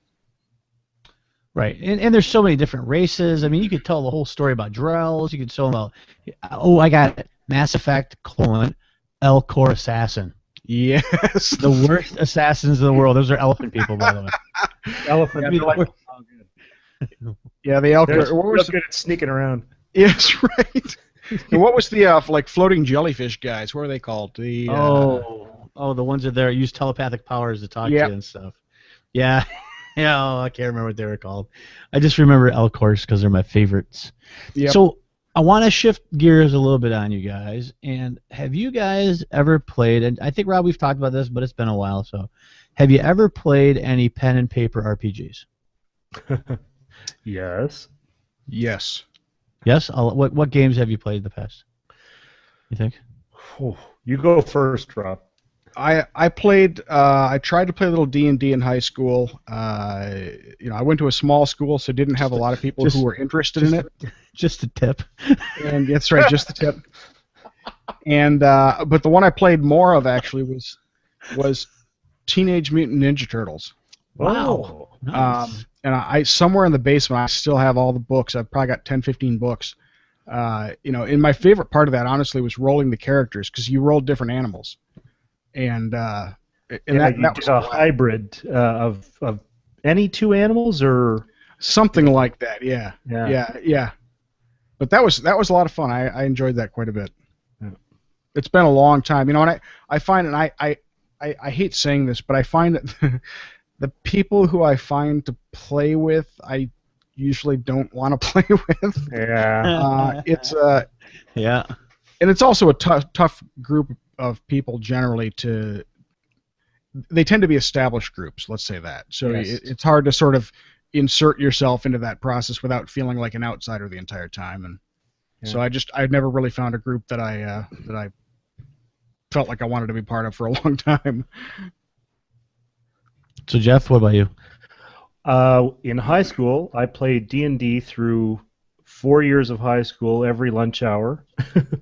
Right, and there's so many different races. I mean, you could tell the whole story about Drells. You could tell about, I got it, Mass Effect : Elcor Assassin. Yes. The worst assassins in the world. Those are elephant people, by the way. Elephant. Yeah, the Elcor. They're good at sneaking around. Yes, right. And what was the floating jellyfish guys? What are they called? The the ones that use telepathic powers to talk to you and stuff. Yeah. Yeah, I can't remember what they were called. I just remember Elcors because they're my favorites. Yep. So I want to shift gears a little bit on you guys. And have you guys ever played, and I think, Rob, we've talked about this, but it's been a while, so have you ever played any pen and paper RPGs? Yes. Yes. Yes? What games have you played in the past, you think? You go first, Rob. I played. I tried to play a little D&D in high school. I went to a small school, so didn't have a lot of people who were interested in it. Just a tip. And that's right, just the tip. And but the one I played more of actually was Teenage Mutant Ninja Turtles. Wow. Nice. And I somewhere in the basement I still have all the books. I've probably got 10, 15 books. And my favorite part of that, honestly, was rolling the characters because you rolled different animals. And that was a hybrid of any 2 animals or something like that. Yeah. But that was a lot of fun. I enjoyed that quite a bit. Yeah. It's been a long time, and I find, and I hate saying this, but I find that the people who I find to play with, I usually don't want to play with. Yeah. Yeah. And it's also a tough group of people generally they tend to be established groups, let's say that. So it's hard to sort of insert yourself into that process without feeling like an outsider the entire time. And so I've never really found a group that I felt like I wanted to be part of for a long time. So Jeff, what about you? In high school, I played D&D through 4 years of high school every lunch hour.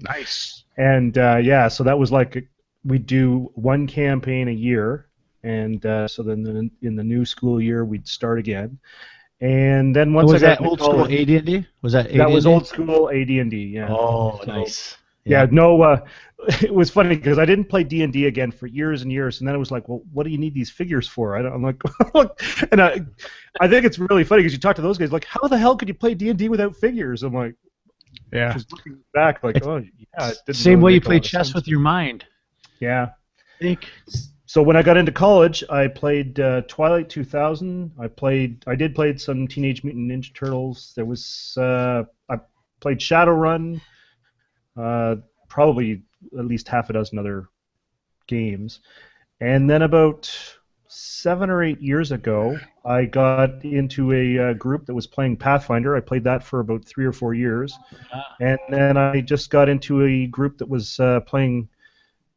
Nice. And so that was like we'd do 1 campaign a year, and so then in the new school year we'd start again. And then once Was I got that into old school college, AD&D? Was that AD&D? that was old school AD&D. Yeah. Oh, So, nice. Yeah, no, it was funny because I didn't play D&D again for years and years, and then it was like, well, what do you need these figures for? I'm like, and I think it's really funny because you talk to those guys like, how the hell could you play D&D without figures? I'm like, Yeah. just looking back, like, oh yeah, it didn't Same really way you make a play lot of chess sense. with your mind. Yeah. I think. So when I got into college, I played Twilight 2000. I did play some Teenage Mutant Ninja Turtles. There was I played Shadowrun. Probably at least half a dozen other games. And then about 7 or 8 years ago, I got into a group that was playing Pathfinder. I played that for about 3 or 4 years. And then I just got into a group that was playing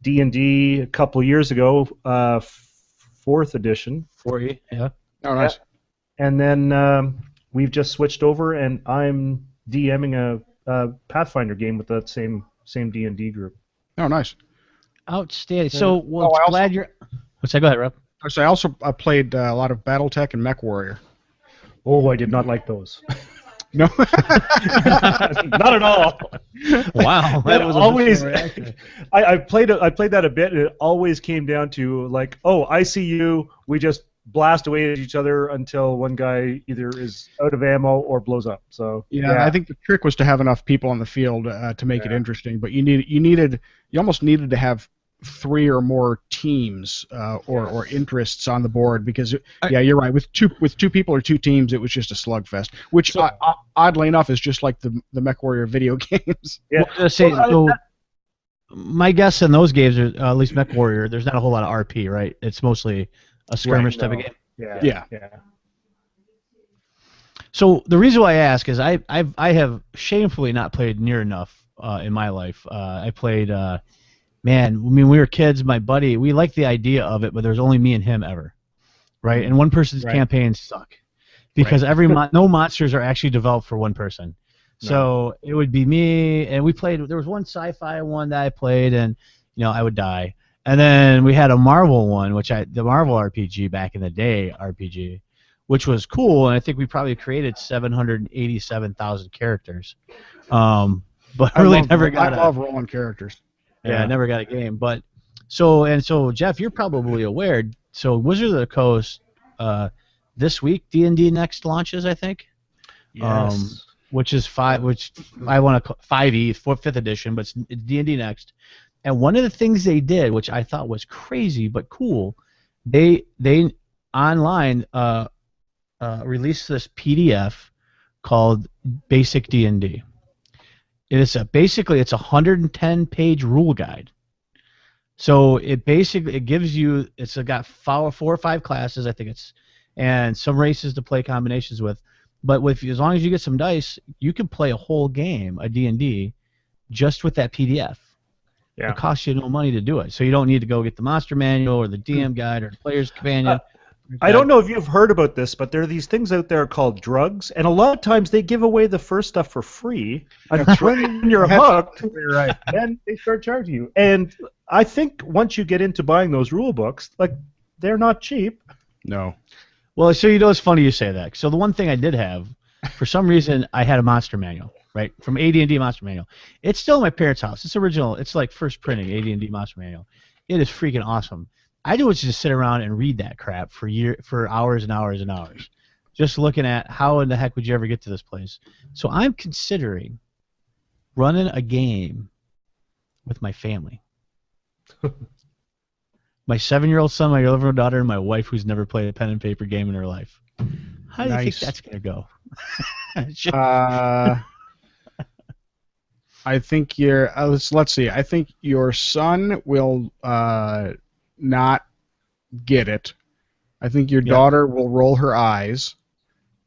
D&D a couple years ago, 4th edition. 4E, yeah. Oh, nice. And then we've just switched over, and I'm DMing a Pathfinder game with that same D&D group. Oh, nice. Outstanding. So, well, Oh, I glad you're... What's that? Go ahead, Rob. So I also played a lot of BattleTech and MechWarrior. Oh, I did not like those. No. Not at all. Wow. That was always. a reaction. I played that a bit, and it always came down to like, oh, I see you. We just blast away at each other until one guy either is out of ammo or blows up. So Yeah, I think the trick was to have enough people on the field to make it interesting. But you almost needed to have 3 or more teams or interests on the board because you're right. With two people or 2 teams, it was just a slugfest. Which oddly enough is just like the MechWarrior video games. Yeah. Well, my guess in those games, are, at least MechWarrior, there's not a whole lot of RP, right? It's mostly a skirmish type of game. Yeah. So the reason why I ask is I have shamefully not played near enough in my life. I played, when we were kids, my buddy, we liked the idea of it, but there's only me and him ever, right? And one person's campaigns suck because no monsters are actually developed for one person. So it would be me, and we played. There was one sci-fi one that I played, and I would die. And then we had a Marvel one, the Marvel RPG back in the day RPG, which was cool, and I think we probably created 787,000 characters. But I love rolling characters. Yeah, I never got a game. But so Jeff, you're probably aware. So Wizards of the Coast, this week D&D Next launches, I think. Yes. Which is which I want to call 5e, 5th edition, but it's D&D Next. And one of the things they did, which I thought was crazy but cool, they online released this PDF called Basic D&D. It's a 110-page rule guide. So it gives you, it's got 4 or 5 classes, I think and some races to play combinations with. But as long as you get some dice, you can play a whole game, a D&D, just with that PDF. Yeah. It costs you no money to do it. So you don't need to go get the Monster Manual or the DM guide or the Player's Companion. I don't know if you've heard about this, but there are these things out there called drugs, and a lot of times they give away the first stuff for free. And when you're hooked, then they start charging you. And I think once you get into buying those rule books, like they're not cheap. No. Well, so it's funny you say that. So the one thing I did have, for some reason, I had a Monster Manual, right, from AD&D Monster Manual. It's still in my parents' house. It's original. It's like first printing AD&D Monster Manual. It is freaking awesome. I do just sit around and read that crap for hours and hours and hours, just looking at how in the heck would you ever get to this place. So I'm considering running a game with my family. My 7-year-old son, my 11-year-old daughter, and my wife, who's never played a pen and paper game in her life. How do you think that's gonna go? I think let's see. I think your son will not get it. I think your daughter will roll her eyes,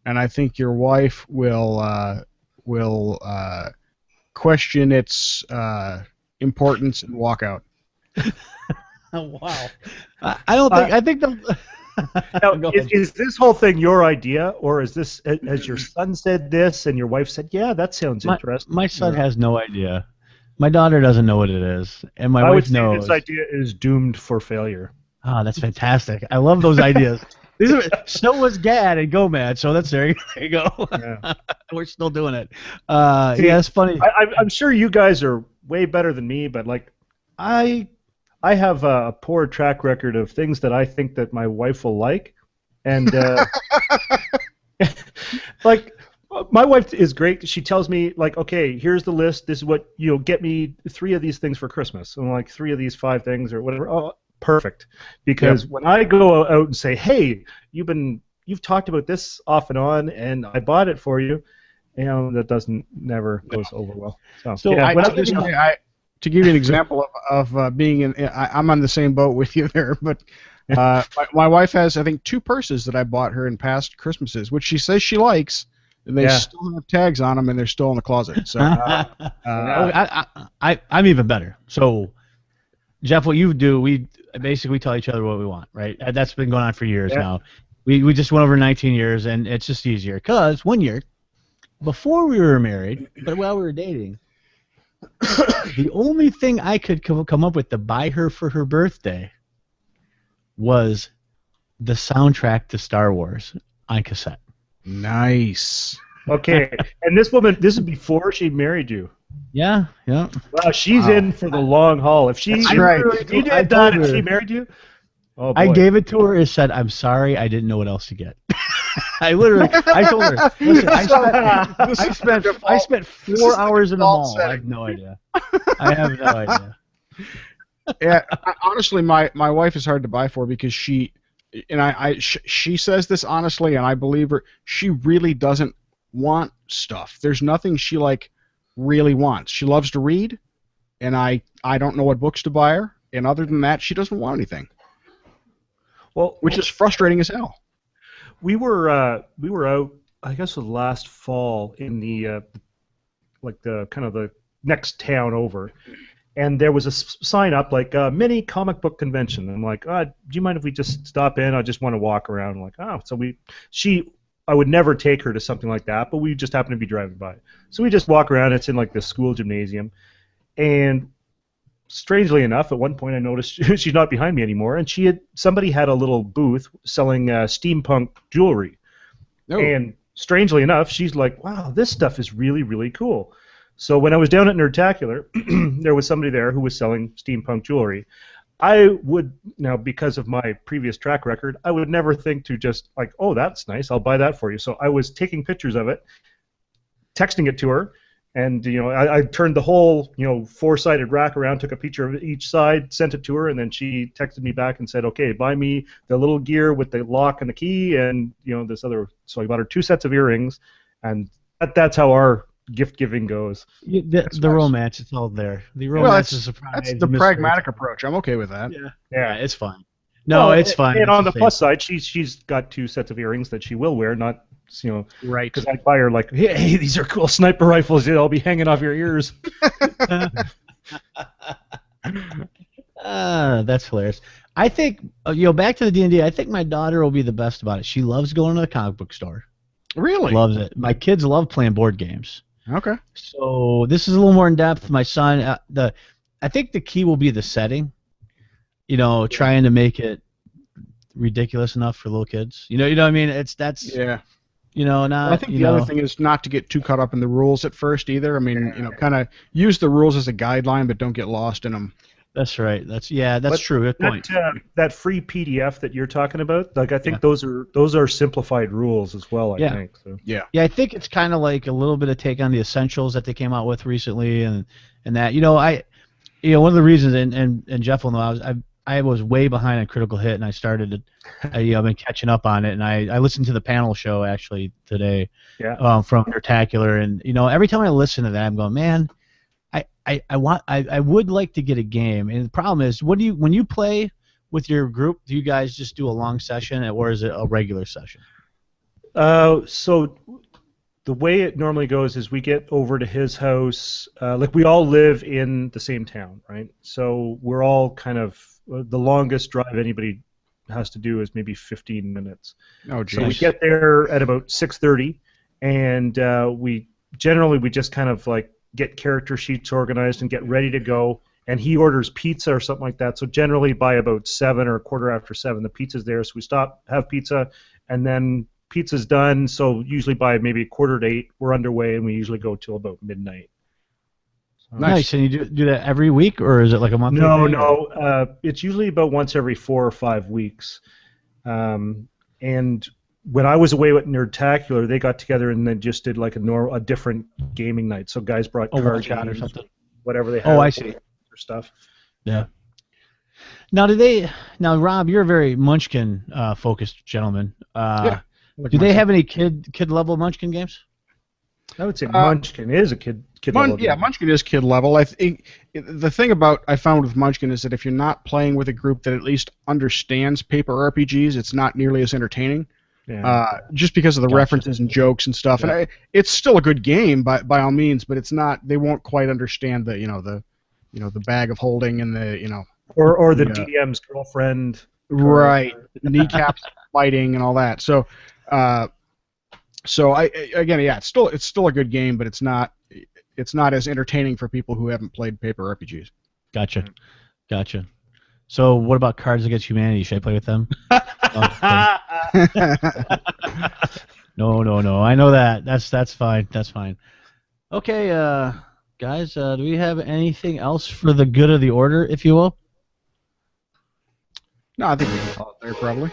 and I think your wife will question its importance and walk out. Wow. I don't think. I think the. Now, is this whole thing your idea, or has your son said this and your wife said, "Yeah, that sounds interesting"? My son has no idea. My daughter doesn't know what it is, and my wife knows. This idea is doomed for failure. Ah, that's fantastic. I love those ideas. So was Gad and Gomad, so there you go. Yeah. We're still doing it. Yeah, it's funny. I'm sure you guys are way better than me, but like I have a poor track record of things that I think that my wife will like, and like my wife is great. She tells me like, okay, here's the list. This is what get me 3 of these things for Christmas, and like 3 of these 5 things or whatever. Oh, perfect. Because when I go out and say, hey, you've talked about this off and on, and I bought it for you, that never goes over well. So yeah, to give you an example of being in, I'm on the same boat with you there, but my wife has, I think, 2 purses that I bought her in past Christmases, which she says she likes, and they still have tags on them, and they're still in the closet. So I'm even better. So, Jeff, what you do, we basically tell each other what we want, right? That's been going on for years now. We just went over 19 years, and it's just easier. Because one year, before we were married, but while we were dating, the only thing I could come up with to buy her for her birthday was the soundtrack to Star Wars on cassette. Nice. Okay, and this woman, this is before she married you. Yeah. Wow, she's in for the long haul. If she, right. If you did that and she married you, oh boy. I gave it to her and said, "I'm sorry, I didn't know what else to get." I told her, listen, I spent 4 hours in the mall. I have no idea. Yeah, honestly, my wife is hard to buy for because she says this honestly, and I believe her. She really doesn't want stuff. There's nothing she really wants. She loves to read, and I don't know what books to buy her. And other than that, she doesn't want anything. Well, which is frustrating as hell. We were out, I guess, it was last fall in the the kind of the next town over, and there was a sign up like mini comic book convention. I'm like, do you mind if we just stop in? I just want to walk around. I'm like, so I would never take her to something like that, but we just happened to be driving by. So we just walk around. It's in like the school gymnasium. And strangely enough, at one point I noticed she's not behind me anymore, and somebody had a little booth selling steampunk jewelry. Oh. And strangely enough, she's like, wow, this stuff is really, really cool. So when I was down at Nerdtacular, there was somebody there who was selling steampunk jewelry. I would, now because of my previous track record, I would never think to just like, oh, that's nice, I'll buy that for you. So I was taking pictures of it, texting it to her, and I turned the whole 4-sided rack around, took a picture of each side, sent it to her, and then she texted me back and said, okay, buy me the little gear with the lock and the key, and this other. So I bought her 2 sets of earrings, and that's how our gift giving goes. The romance, it's all there. The romance is a surprise. That's the pragmatic approach. I'm okay with that. Yeah, it's fine. No, it's fine. And on the plus side, she's got 2 sets of earrings that she will wear, not right. Because I buy her like, hey, these are cool sniper rifles. They'll be hanging off your ears. That's hilarious. I think back to the D&D. I think my daughter will be the best about it. She loves going to the comic book store. Really? Loves it. My kids love playing board games. Okay. So this is a little more in depth. My son, I think the key will be the setting. Trying to make it ridiculous enough for little kids. You know what I mean? Yeah. Now I think the other thing is not to get too caught up in the rules at first either. I mean, kind of use the rules as a guideline, but don't get lost in them. That's right. That's true. Good point. That free PDF that you're talking about, I think those are simplified rules as well. I think. So. Yeah. Yeah, I think it's kind of like a little bit of take on the essentials that they came out with recently, and that one of the reasons, and Jeff will know, I was way behind on Critical Hit, and I started I've been catching up on it, and I listened to the panel show actually today from Nerdtacular, and every time I listen to that, I'm going, man, I would like to get a game, and the problem is, when you play with your group, do you guys just do a long session, or is it a regular session? So the way it normally goes is we get over to his house. We all live in the same town, right? So we're all kind of the longest drive anybody has to do is maybe 15 minutes. Oh, geez. So we get there at about 6:30, and we just kind of get character sheets organized and get ready to go. and he orders pizza or something like that. So generally by about 7 or a quarter after 7, the pizza's there. So we stop, have pizza, and then pizza's done. So usually by maybe a quarter to 8, we're underway, and we usually go till about midnight. Nice. And you do that every week, or is it like a monthly No, thing? no. It's usually about once every 4 or 5 weeks. And when I was away with Nerdtacular, they got together and then just did like a different gaming night. So guys brought card shot or games, something. whatever they had. Oh, I see. Or stuff. Yeah. Now, Rob, you're a very Munchkin focused gentleman. Yeah. Do they have any kid level Munchkin games? I would say Munchkin is a kid level. Yeah, Munchkin is kid level. I think the thing I found with Munchkin is that if you're not playing with a group that at least understands paper RPGs, it's not nearly as entertaining. Yeah. Just because of the references and jokes and stuff. Yeah. And it's still a good game by all means, but it's not. They won't quite understand the bag of holding and or the DM's girlfriend. Right. Kneecaps fighting and all that. So it's still a good game, but it's not as entertaining for people who haven't played paper RPGs. Gotcha. So what about Cards Against Humanity? Should I play with them? No. I know that. That's fine. Okay, guys, do we have anything else for the good of the order, if you will? No, I think we can call it there probably.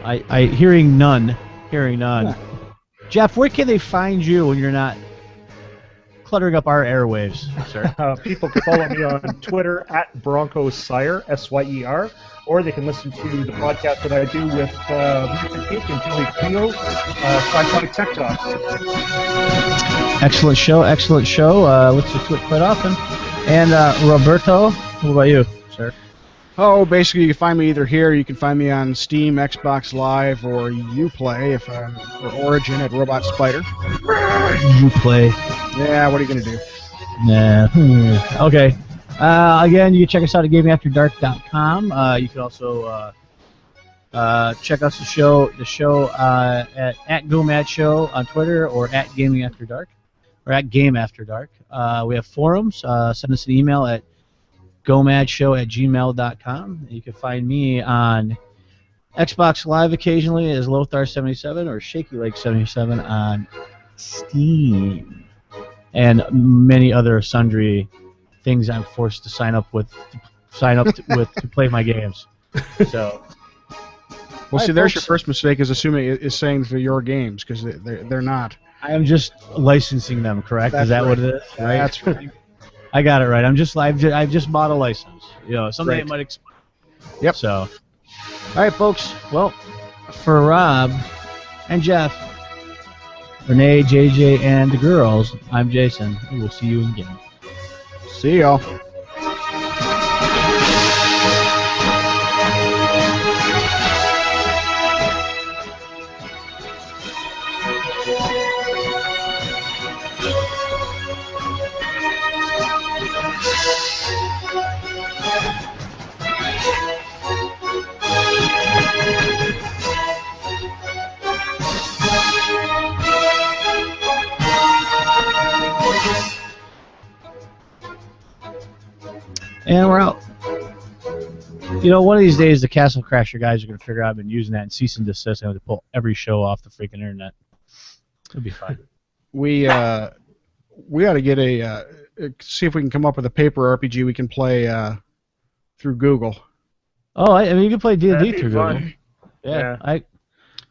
I hearing none. Yeah. Jeff, where can they find you when you're not cluttering up our airwaves, sir? People can follow me on Twitter at BroncosSire, SYER, or they can listen to the podcast that I do with Richard Keith and Julie Peel, Sci-Fi Tech Talk. Excellent show. Listen to it quite often. And Roberto, what about you, sir? Oh, basically, you can find me either here, or you can find me on Steam, Xbox Live, or Uplay, or Origin at Robot Spider. Uplay. Yeah, what are you going to do? Nah. Okay. Again, you can check us out at gamingafterdark.com. You can also check out the show at GoMad Show on Twitter, or at Gaming After Dark, or at Game After Dark. We have forums. Send us an email at gomadshow@gmail.com. You can find me on Xbox Live occasionally as Lothar77 or ShakyLake77 on Steam, and many other sundry things I'm forced to sign up with to play my games. So, well, see, there's your first mistake is saying they're your games, because they're not. I am just licensing them, correct? That's is that right. what it is? Right? That's right. I got it right. I've just bought a license. Someday it might expire. Yep. So, all right, folks. Well, for Rob and Jeff, Renee, JJ, and the girls, I'm Jason. And we'll see you again. See y'all. And we're out. One of these days, the Castle Crasher guys are going to figure out I've been using that and cease and desist. I'm going to pull every show off the freaking internet. It'll be fine. We ought to get see if we can come up with a paper RPG we can play through Google. Oh, I mean, you can play D&D through fun. Google. Yeah. Yeah.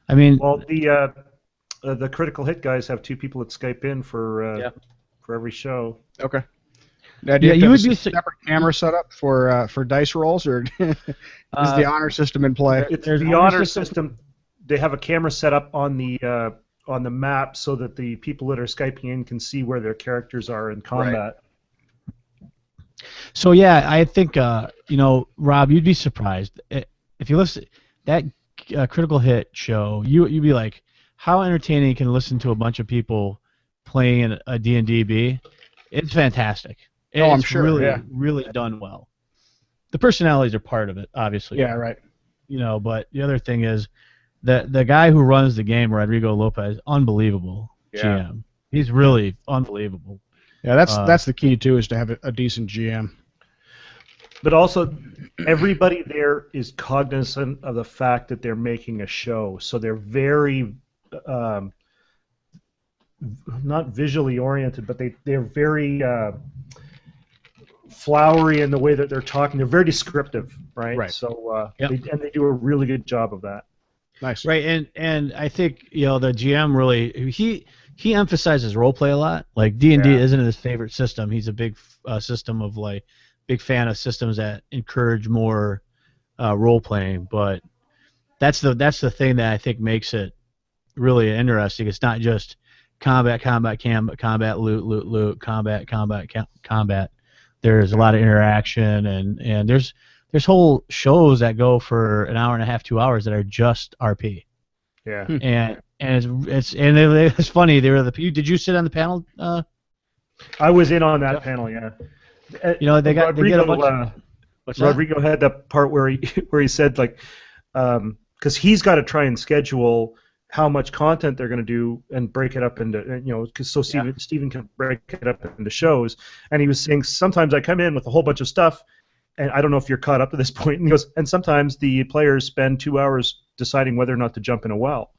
I mean. Well, the Critical Hit guys have 2 people that Skype in for every show. Okay. Now, do you have a separate camera set up for dice rolls, or is the honor system in play? It's the honor system. They have a camera set up on the map so that the people that are Skyping in can see where their characters are in combat. Right. So yeah, I think Rob, you'd be surprised if you listen that Critical Hit show. You'd be like, how entertaining can listen to a bunch of people playing a D&D be? It's fantastic. Oh, I'm it's sure. really done well. The personalities are part of it, obviously. Yeah, right. But the other thing is the guy who runs the game, Rodrigo Lopez, unbelievable GM. He's really unbelievable. Yeah, that's the key too, is to have a decent GM. But also, everybody there is cognizant of the fact that they're making a show, so they're very not visually oriented, but they're very flowery in the way that they're talking. They're very descriptive, right? Right. So Yep. they do a really good job of that. Nice. Right, and I think the GM really he emphasizes role play a lot. Like D&D Yeah. isn't his favorite system. He's a big system of big fan of systems that encourage more role playing. But that's the thing that I think makes it really interesting. It's not just combat, loot, combat. There's a lot of interaction, and there's whole shows that go for an hour and a half, 2 hours that are just RP. Yeah. And it's funny. They were did you sit on the panel? I was in on that panel, yeah. They get a bunch. What's that? Rodrigo had that part where he said because he's got to try and schedule how much content they're going to do and break it up into Stephen can break it up into shows, and he was saying sometimes I come in with a whole bunch of stuff, and I don't know if you're caught up to this point, and he goes, and sometimes the players spend 2 hours deciding whether or not to jump in a well.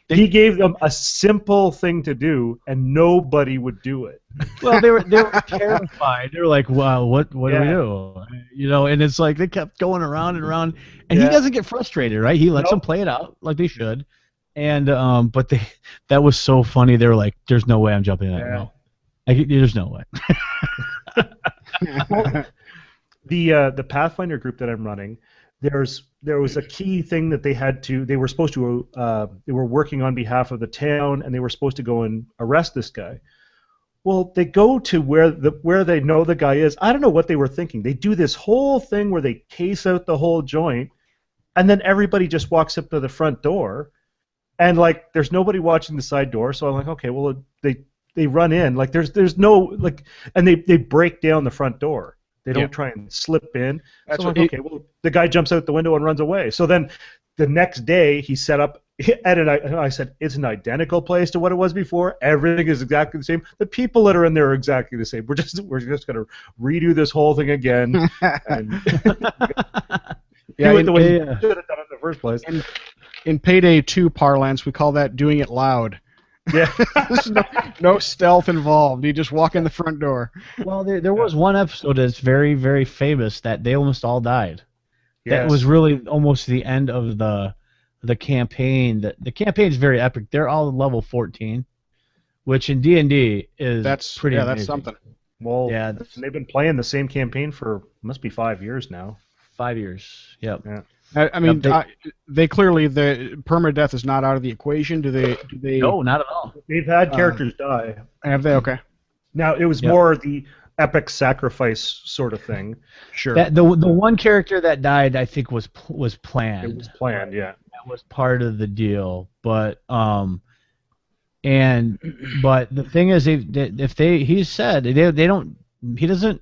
He gave them a simple thing to do, and nobody would do it. Well, they were terrified. They were like, "Wow, what do we do?" And it's like they kept going around and around, and he doesn't get frustrated, right? He lets them play it out like they should, and but that was so funny. They were like, "There's no way I'm jumping in that well. There's no way." Well, the Pathfinder group that I'm running, there was a key thing that they were supposed to they were working on behalf of the town, and they were supposed to go and arrest this guy. Well, they go to where they know the guy is. I don't know what they were thinking. They do this whole thing where they case out the whole joint, and then everybody just walks up to the front door, and there's nobody watching the side door. So I'm like, okay, well they run in, there's no and they break down the front door. They don't try and slip in. That's so okay, well, the guy jumps out the window and runs away. So then the next day he set up I said, it's an identical place to what it was before. Everything is exactly the same. The people that are in there are exactly the same. We're just going to redo this whole thing again. And do it the way you should have done it in the first place. In Payday 2 parlance, we call that doing it loud. Yeah. There's no stealth involved. You just walk in the front door. Well, there was one episode that's very, very famous that they almost all died. Yes. That was really almost the end of the campaign. The campaign's very epic. They're all level 14, which in D&D is pretty amazing. That's something. Well, they've been playing the same campaign for must be 5 years now. 5 years. Yep. Yeah. I mean, they clearly the permadeath is not out of the equation. Do they? No, not at all. They've had characters die. Have they? Okay. Now it was more the epic sacrifice sort of thing. Sure. The one character that died, I think, was planned. It was planned, yeah. That was part of the deal, but but the thing is, he said he doesn't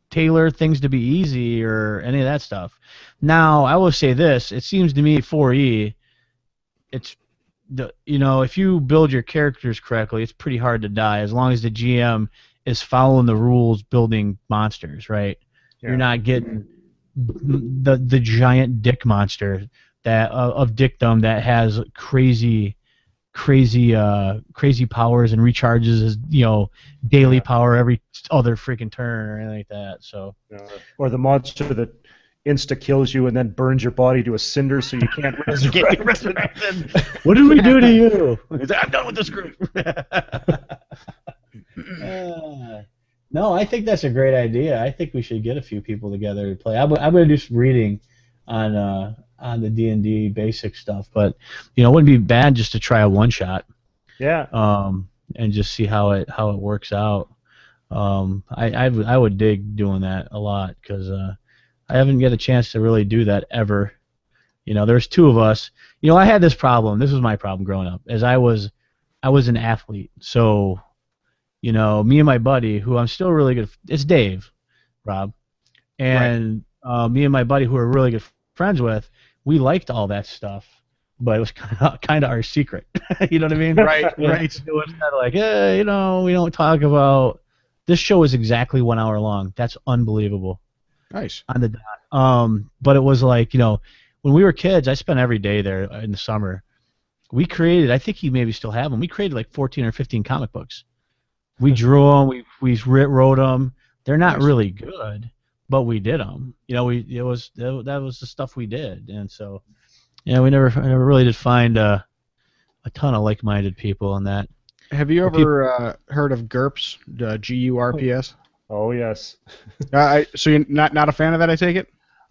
tailor things to be easy or any of that stuff. Now, I will say this: it seems to me 4E, if you build your characters correctly, it's pretty hard to die as long as the GM is following the rules, building monsters. Right? Yeah. You're not getting the giant dick monster that of dickdom that has crazy powers and recharges his daily power every other freaking turn or anything like that. So or the monster that insta kills you and then burns your body to a cinder so you can't resurrect. What did we do to you? I'm done with this group. No, I think that's a great idea. I think we should get a few people together to play. I'm going to do some reading on the D&D basic stuff, but it wouldn't be bad just to try a one shot. Yeah. And just see how it works out. I would dig doing that a lot because I haven't get a chance to really do that ever. There's two of us. I had this problem. This was my problem growing up, as I was an athlete. So, me and my buddy, who I'm still really good. It's Dave, Rob, and me and my buddy, who are really good friends with, we liked all that stuff, but it was kind of our secret. You know what I mean? Right. It was kind of like, we don't talk about This show is exactly 1 hour long. That's unbelievable. Nice. On the dot. But it was like, when we were kids, I spent every day there in the summer. We created, I think you maybe still have them. We created like 14 or 15 comic books. We drew them. We wrote them. They're not really good, but we did them. That was the stuff we did, and so we never really did find a ton of like-minded people on that. Have you ever heard of GURPS? GURPS? Oh yes. So you're not a fan of that, I take it?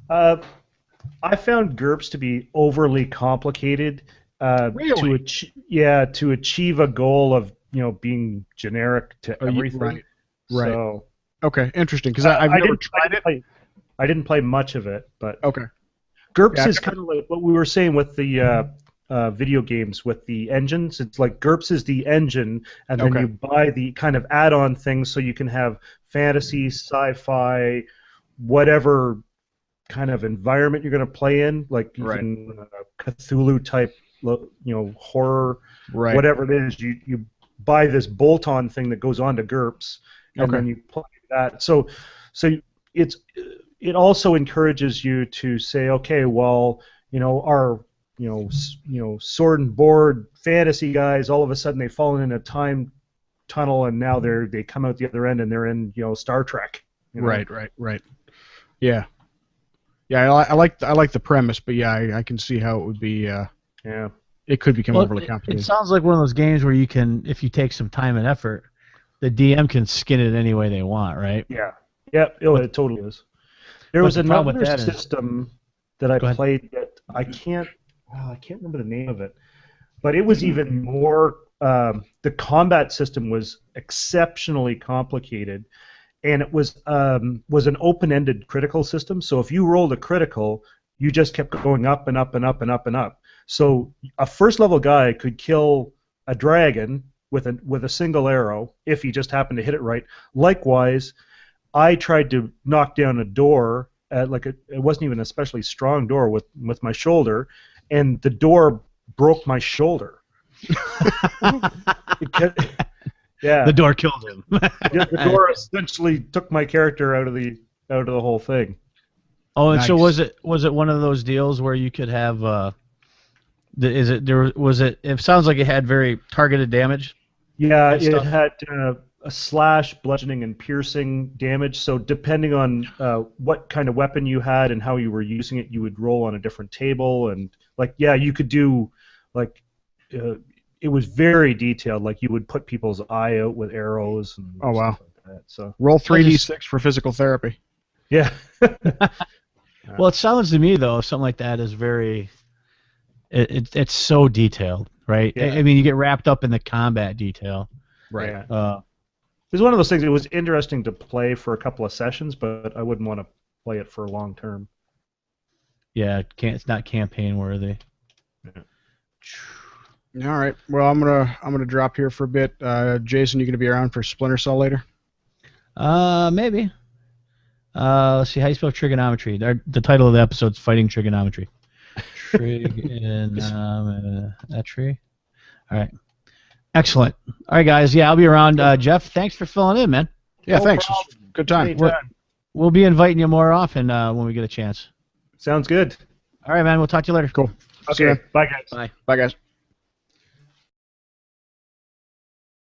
I found GURPS to be overly complicated. Really? To achieve a goal of being generic to everything. Right. So, okay, interesting. Because I've never tried it. I didn't play much of it, but okay. GURPS is kind of like what we were saying with the video games with the engines. It's like GURPS is the engine, and then you buy the kind of add-on things so you can have fantasy, sci-fi, whatever kind of environment you're going to play in, like even Cthulhu type, horror, whatever it is. You buy this bolt-on thing that goes onto GURPS, and then you play that. So it also encourages you to say, okay, well, our sword and board fantasy guys, all of a sudden they've fallen in a time tunnel, and now they come out the other end and they're in Star Trek. Right. Yeah. Yeah, I like the premise, but yeah, I can see how it would be. It could become overly complicated. It sounds like one of those games where you can, if you take some time and effort, the DM can skin it any way they want, right? Yeah. Yeah. It totally is. There was another system that I played that I can't remember the name of it, but it was even more. The combat system was exceptionally complicated. And it was an open-ended critical system. So if you rolled a critical, you just kept going up and up and up and up and up. So a first-level guy could kill a dragon with a single arrow if he just happened to hit it right. Likewise, I tried to knock down a door it wasn't even an especially strong door with my shoulder, and the door broke my shoulder. Yeah. The door killed him. The door essentially took my character out of the whole thing. Oh, and nice. So was it one of those deals where you could have it sounds like it had very targeted damage? Yeah, it had a slash, bludgeoning, and piercing damage. So depending on what kind of weapon you had and how you were using it, you would roll on a different table, and you could do it was very detailed. Like you would put people's eye out with arrows and stuff like that. So roll 3d6 for physical therapy. Yeah. Well, it sounds to me though something like that is very. It's so detailed, right? Yeah. I mean, you get wrapped up in the combat detail. Right. Yeah. It was one of those things. It was interesting to play for a couple of sessions, but I wouldn't want to play it for long term. Yeah, it's not campaign worthy. Yeah. All right. Well, I'm gonna drop here for a bit. Jason, you gonna be around for Splinter Cell later? Maybe. Let's see. How you spell trigonometry? The title of the episode is Fighting Trigonometry. Trigonometry. All right. Excellent. All right, guys. Yeah, I'll be around. Jeff, thanks for filling in, man. Yeah, thanks. Good time. We'll be inviting you more often when we get a chance. Sounds good. All right, man. We'll talk to you later. Cool. Okay. Bye, guys. Bye. Bye, guys.